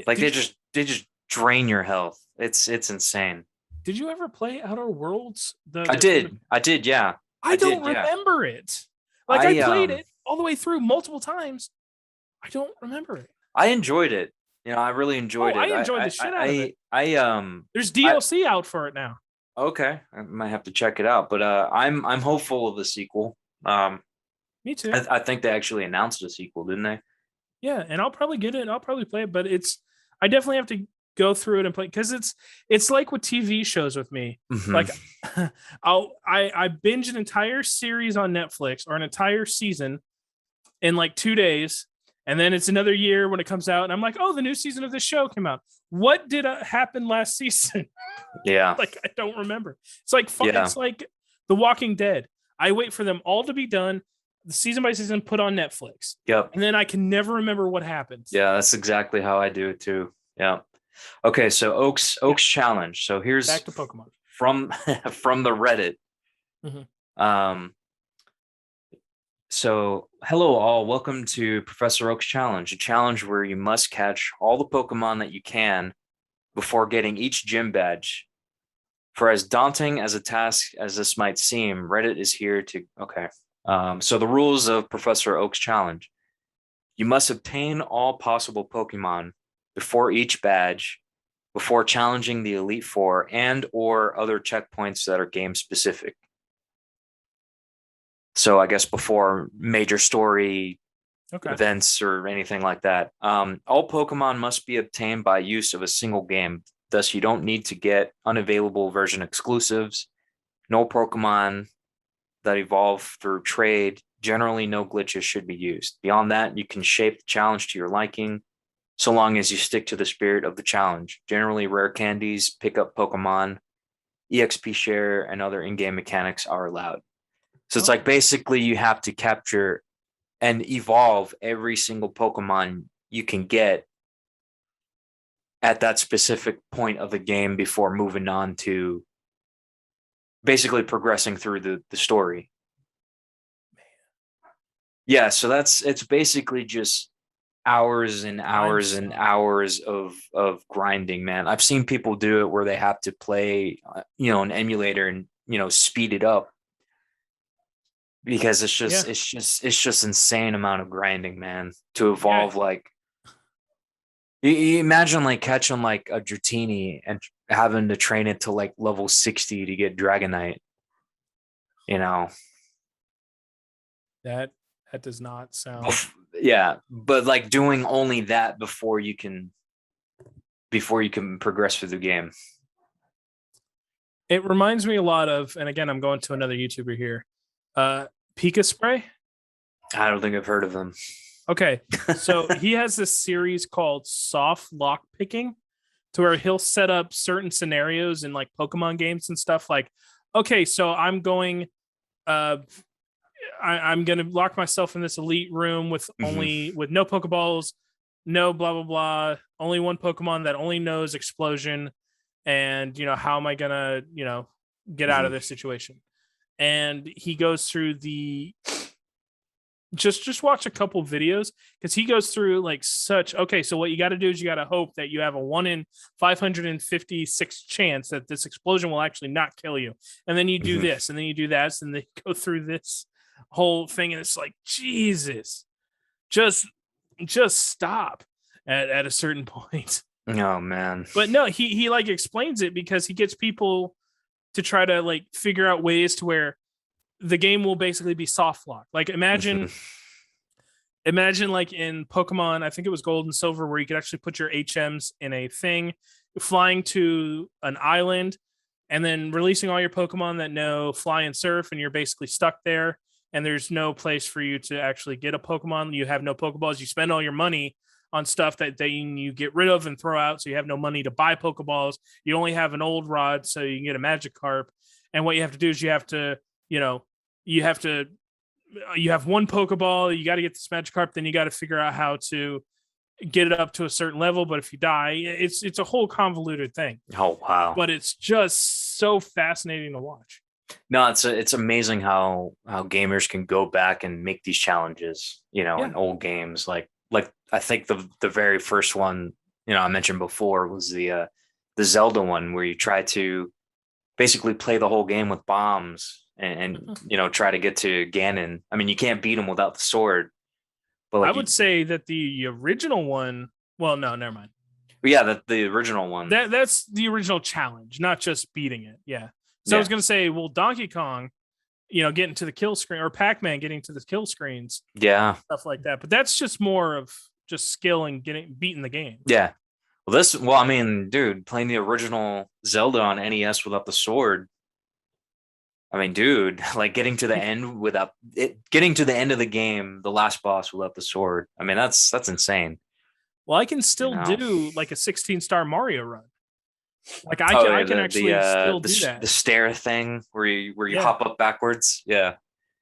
Like Did they just drain your health. It's insane. did you ever play Outer Worlds? I did, yeah. I I don't did, yeah. remember it. Like I I played it all the way through multiple times. I don't remember it. I enjoyed it. You know, I really Oh, enjoyed I it. enjoyed the shit out of it. There's I DLC out for it now. okay. I might have to check it out, but I'm hopeful of the sequel. Me too. I think they actually announced a sequel, didn't they? Yeah, and I'll probably get it. I'll probably play it, but I definitely have to go through it and play because it's like with TV shows with me. Mhm. Like I binge an entire series on Netflix or an entire season in like 2 days, and then it's another year when it comes out, and I'm like, oh, the new season of this show came out. What did happen last season? Yeah. Like I don't remember. Yeah. It's like The Walking Dead. I wait for them all to be done, the season by season put on Netflix, Yep. and then I can never remember what happens. Yeah, that's exactly how I do it too. Yeah. Okay, so Oaks challenge. So here's Back to Pokemon. from from the Reddit. Mhm. So hello all, welcome to Professor Oak's challenge, a challenge where you must catch all the Pokemon that you can before getting each gym badge. For as daunting as a task as this might seem, Reddit is here to okay. So the rules of Professor Oak's challenge. You must obtain all possible Pokemon before each badge, before challenging the Elite Four and or other checkpoints that are game specific. So I guess before major story events or anything like that. All Pokemon must be obtained by use of a single game. Thus, you don't need to get unavailable version exclusives. No Pokemon that evolve through trade. Generally, no glitches should be used. Beyond that, you can shape the challenge to your liking, so long as you stick to the spirit of the challenge. Generally, rare candies, pick up Pokemon, EXP share, and other in-game mechanics are allowed. So it's like basically you have to capture and evolve every single Pokemon you can get at that specific point of the game before moving on to basically progressing through the story. Yeah, so it's basically just hours and hours and hours of grinding, man. I've seen people do it where they have to play an emulator and speed it up because it's just insane amount of grinding, man, to evolve. Like you imagine like catching like a Dratini and having to train it to like level 60 to get Dragonite. That does not sound. Yeah, but like doing only that before you can progress through the game. It reminds me a lot of, and again, I'm going to another YouTuber here, Pika Spray. I don't think I've heard of them. Okay, so he has this series called Soft Lock Picking, to where he'll set up certain scenarios in like Pokemon games and stuff. Like, okay, so I'm going, I'm going to lock myself in this elite room with with no Pokeballs, no blah blah blah, only one Pokemon that only knows explosion, and how am I gonna get out of this situation? And he goes through the just watch a couple videos, because he goes through like such. Okay, so what you got to do is you got to hope that you have a 1 in 556 chance that this explosion will actually not kill you, and then you do this, and then you do that, and they go through this whole thing, and it's like, Jesus, just stop at a certain point. Oh man. But no, he like explains it because he gets people to try to like figure out ways to where the game will basically be soft lock. Like imagine like in Pokemon, I think it was Gold and Silver, where you could actually put your HMs in a thing, flying to an island, and then releasing all your Pokemon that know Fly and Surf, and you're basically stuck there, and there's no place for you to actually get a Pokemon. You have no Pokeballs. You spend all your money on stuff that you get rid of and throw out, so you have no money to buy Pokeballs. You only have an old rod, so you can get a Magikarp. And what you have to do is you have one Pokeball, you got to get this Magikarp, then you got to figure out how to get it up to a certain level, but if you die, it's a whole convoluted thing. Oh wow. But it's just so fascinating to watch. No, it's amazing how gamers can go back and make these challenges, in old games. Like I think the very first one, I mentioned before was the Zelda one where you try to basically play the whole game with bombs and try to get to Ganon. I mean, you can't beat him without the sword. But I would say that the original one, well, no, never mind. Yeah, the original one. That's the original challenge, not just beating it. Yeah. So I was gonna say, well, Donkey Kong, getting to the kill screen, or Pac-Man getting to the kill screens, stuff like that. But that's just more of just skill and beating the game. Yeah. Well, I mean, dude, playing the original Zelda on NES without the sword. I mean, dude, like getting to the end of the game, the last boss without the sword. I mean, that's insane. Well, I can still do like a 16-star Mario run. Like I can actually still do that. The stair thing where you hop up backwards. Yeah.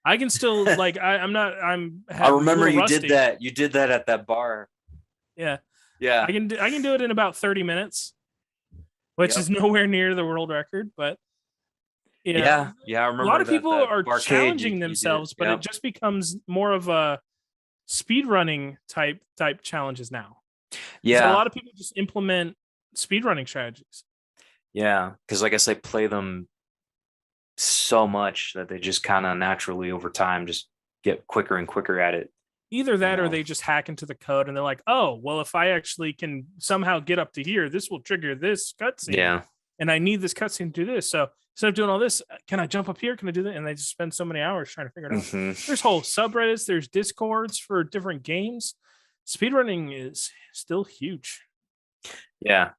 I can still like I remember you did that. You did that at that bar. Yeah. Yeah. I can do it in about 30 minutes, which is nowhere near the world record, but yeah. I remember a lot of people are challenging themselves, but it just becomes more of a speed running type challenges now. Yeah. So a lot of people just implement speed running strategies. Yeah, because I guess they play them so much that they just kind of naturally over time just get quicker and quicker at it. Either that or they just hack into the code and they're like, oh, well, if I actually can somehow get up to here, this will trigger this cutscene. Yeah. And I need this cutscene to do this. So instead of doing all this, can I jump up here? Can I do that? And they just spend so many hours trying to figure it out. Mm-hmm. There's whole subreddits, there's discords for different games. Speedrunning is still huge. Yeah.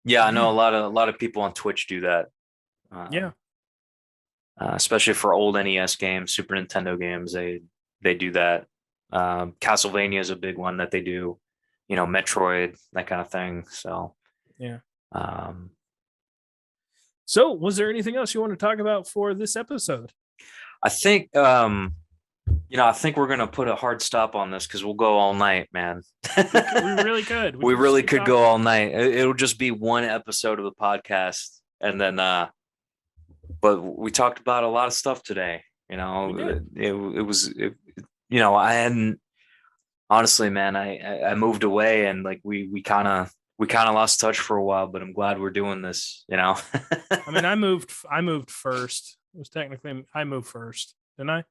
Yeah, I know a lot of people on Twitch do that. Especially for old NES games, Super Nintendo games, they do that. Castlevania is a big one that they do. Metroid, that kind of thing. So yeah. So was there anything else you want to talk about for this episode? I think I think we're gonna put a hard stop on this because we'll go all night, man. We really could. We really could go all night. It'll just be one episode of the podcast, and then but we talked about a lot of stuff today. It was I hadn't, honestly, man. I moved away, and like we kind of lost touch for a while, but I'm glad we're doing this. I mean, I moved first. It was technically I moved first, didn't I?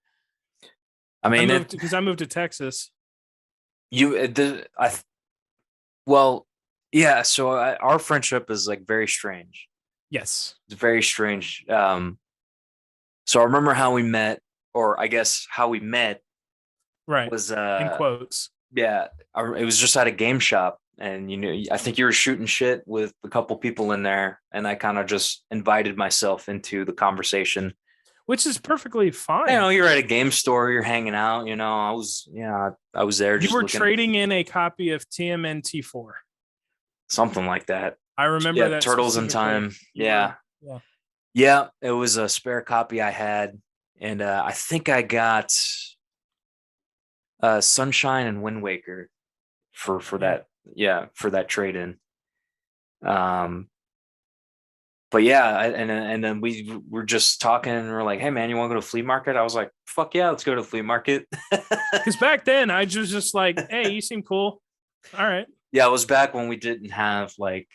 I mean, because I moved to Texas. Well, yeah. So our friendship is like very strange. Yes, it's very strange. So I remember how we met, or I guess how we met. Right. Was in quotes. Yeah, it was just at a game shop, and I think you were shooting shit with a couple people in there, and I kind of just invited myself into the conversation. Which is perfectly fine. You're at a game store, you're hanging out. I was there. You were trading in a copy of TMNT4, something like that. I remember that. Turtles in Time. Yeah. It was a spare copy I had, and I think I got Sunshine and Wind Waker for that. Yeah, for that trade in. But yeah, and then we were just talking, and we're like, "Hey, man, you want to go to flea market?" I was like, "Fuck yeah, let's go to flea market." Because back then, I was just like, "Hey, you seem cool. All right." Yeah, it was back when we didn't have like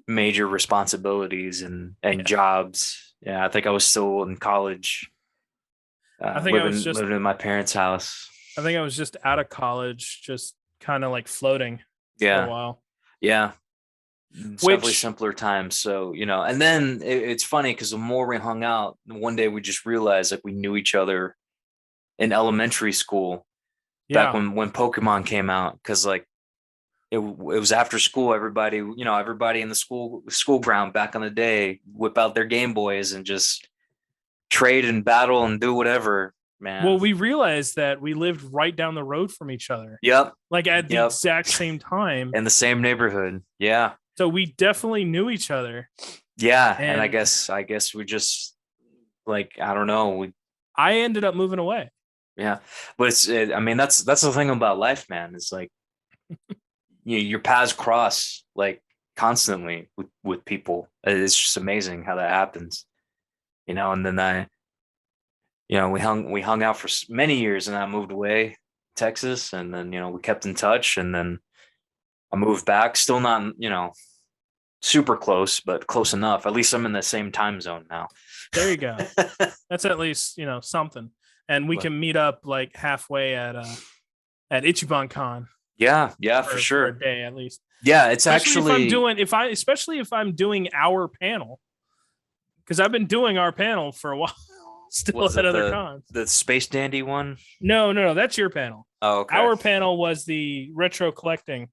major responsibilities and jobs. Yeah, I think I was still in college. I think I was just living in my parents' house. I think I was just out of college, just kind of like floating for a while. Yeah. It's definitely simpler times. So, and then it's funny because the more we hung out, one day we just realized like we knew each other in elementary school back when Pokemon came out. Cause like it was after school, everybody in the school ground back in the day, whip out their Game Boys and just trade and battle and do whatever, man. Well, we realized that we lived right down the road from each other. Yep. Like at the exact same time. In the same neighborhood. Yeah. So we definitely knew each other. Yeah, and I guess we just like, I don't know. I ended up moving away. Yeah, but I mean that's the thing about life, man. It's like your paths cross like constantly with people. It's just amazing how that happens, and then we hung out for many years, and I moved away Texas, and then we kept in touch, and then I moved back, still not super close, but close enough. At least I'm in the same time zone now. There you go. That's at least something, and we can meet up like halfway at Ichiban Con. Yeah, for sure. For a day at least. Yeah, it's especially if I'm doing our panel, because I've been doing our panel for a while. Still at other cons. The Space Dandy one? No, that's your panel. Oh, okay. Our panel was the retro collecting.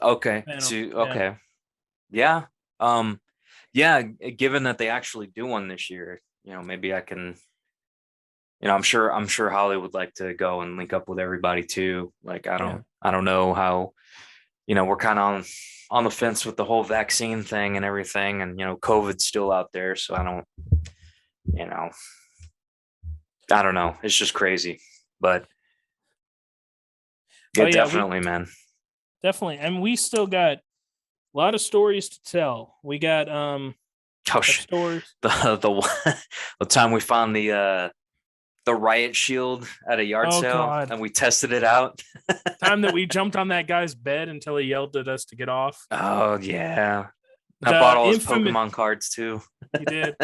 Okay. Okay. Yeah. Yeah. Given that they actually do one this year, maybe I can. I'm sure Holly would like to go and link up with everybody too. Like I don't know how. We're kind of on the fence with the whole vaccine thing and everything, and COVID's still out there, so I don't. I don't know. It's just crazy, but yeah, definitely, man. Definitely, and we still got a lot of stories to tell. We got stories. The time we found the riot shield at a yard sale, and we tested it out. Time that we jumped on that guy's bed until he yelled at us to get off. Oh yeah, I bought all his Pokemon cards too. You did.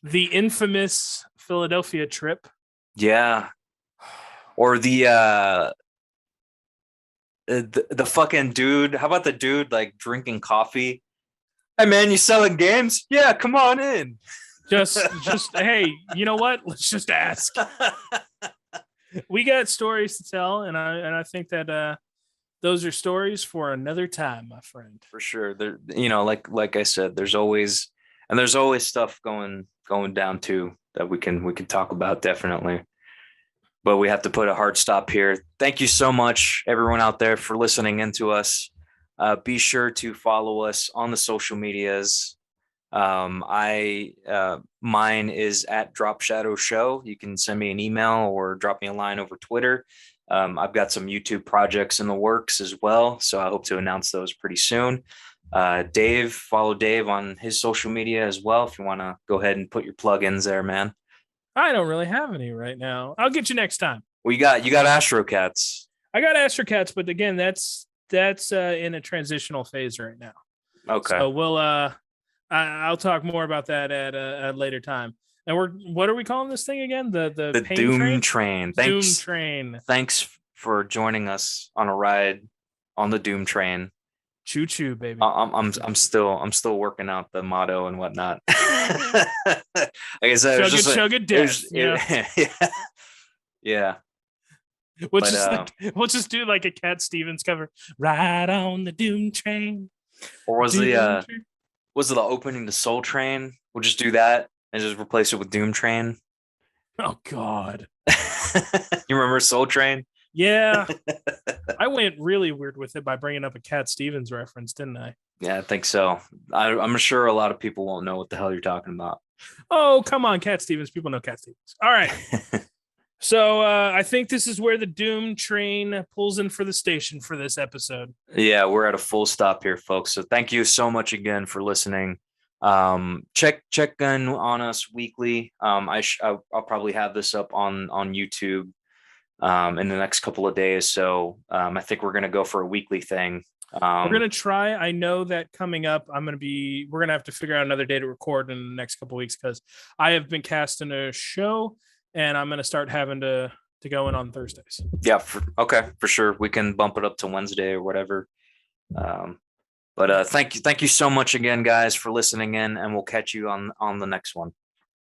The infamous Philadelphia trip. Yeah. Or the fucking dude. How about the dude like drinking coffee? Hey man, you selling games? Yeah, come on in. Just hey, you know what? Let's just ask. We got stories to tell, and I think that those are stories for another time, my friend. For sure. There, like I said, there's always stuff going down too that we can talk about, definitely. But we have to put a hard stop here. Thank you so much, everyone out there, for listening into us. Be sure to follow us on the social medias. Mine is at Drop Shadow Show. You can send me an email or drop me a line over Twitter. I've got some YouTube projects in the works as well, so I hope to announce those pretty soon. Dave, follow Dave on his social media as well if you want to go ahead and put your plugins there, man. I don't really have any right now. I'll get you next time. Well, you got Astro Cats. I got Astro Cats, but again, that's in a transitional phase right now. Okay. So we'll I'll talk more about that at a later time. And what are we calling this thing again? The Doom Train. Doom Train. Thanks for joining us on a ride on the Doom Train. Choo choo, baby. I'm still working out the motto and whatnot. Like I said, chug it down. Yeah. We'll just do like a Cat Stevens cover. Ride on the Doom Train. Or was it the opening to Soul Train? We'll just do that and just replace it with Doom Train. Oh God. You remember Soul Train? Yeah. I went really weird with it by bringing up a Cat Stevens reference, didn't I? Yeah, I think so. I'm sure a lot of people won't know what the hell you're talking about. Oh, come on, Cat Stevens. People know Cat Stevens. All right. So I think this is where the Doom Train pulls in for the station for this episode. Yeah, we're at a full stop here, folks. So thank you so much again for listening. Check in on us weekly. I'll probably have this up on YouTube in the next couple of days. So I think we're gonna go for a weekly thing. We're gonna try. I know that coming up, we're gonna have to figure out another day to record in the next couple of weeks because I have been casting a show and I'm gonna start having to go in on Thursdays. Yeah, for sure. We can bump it up to Wednesday or whatever. But thank you so much again, guys, for listening in, and we'll catch you on the next one.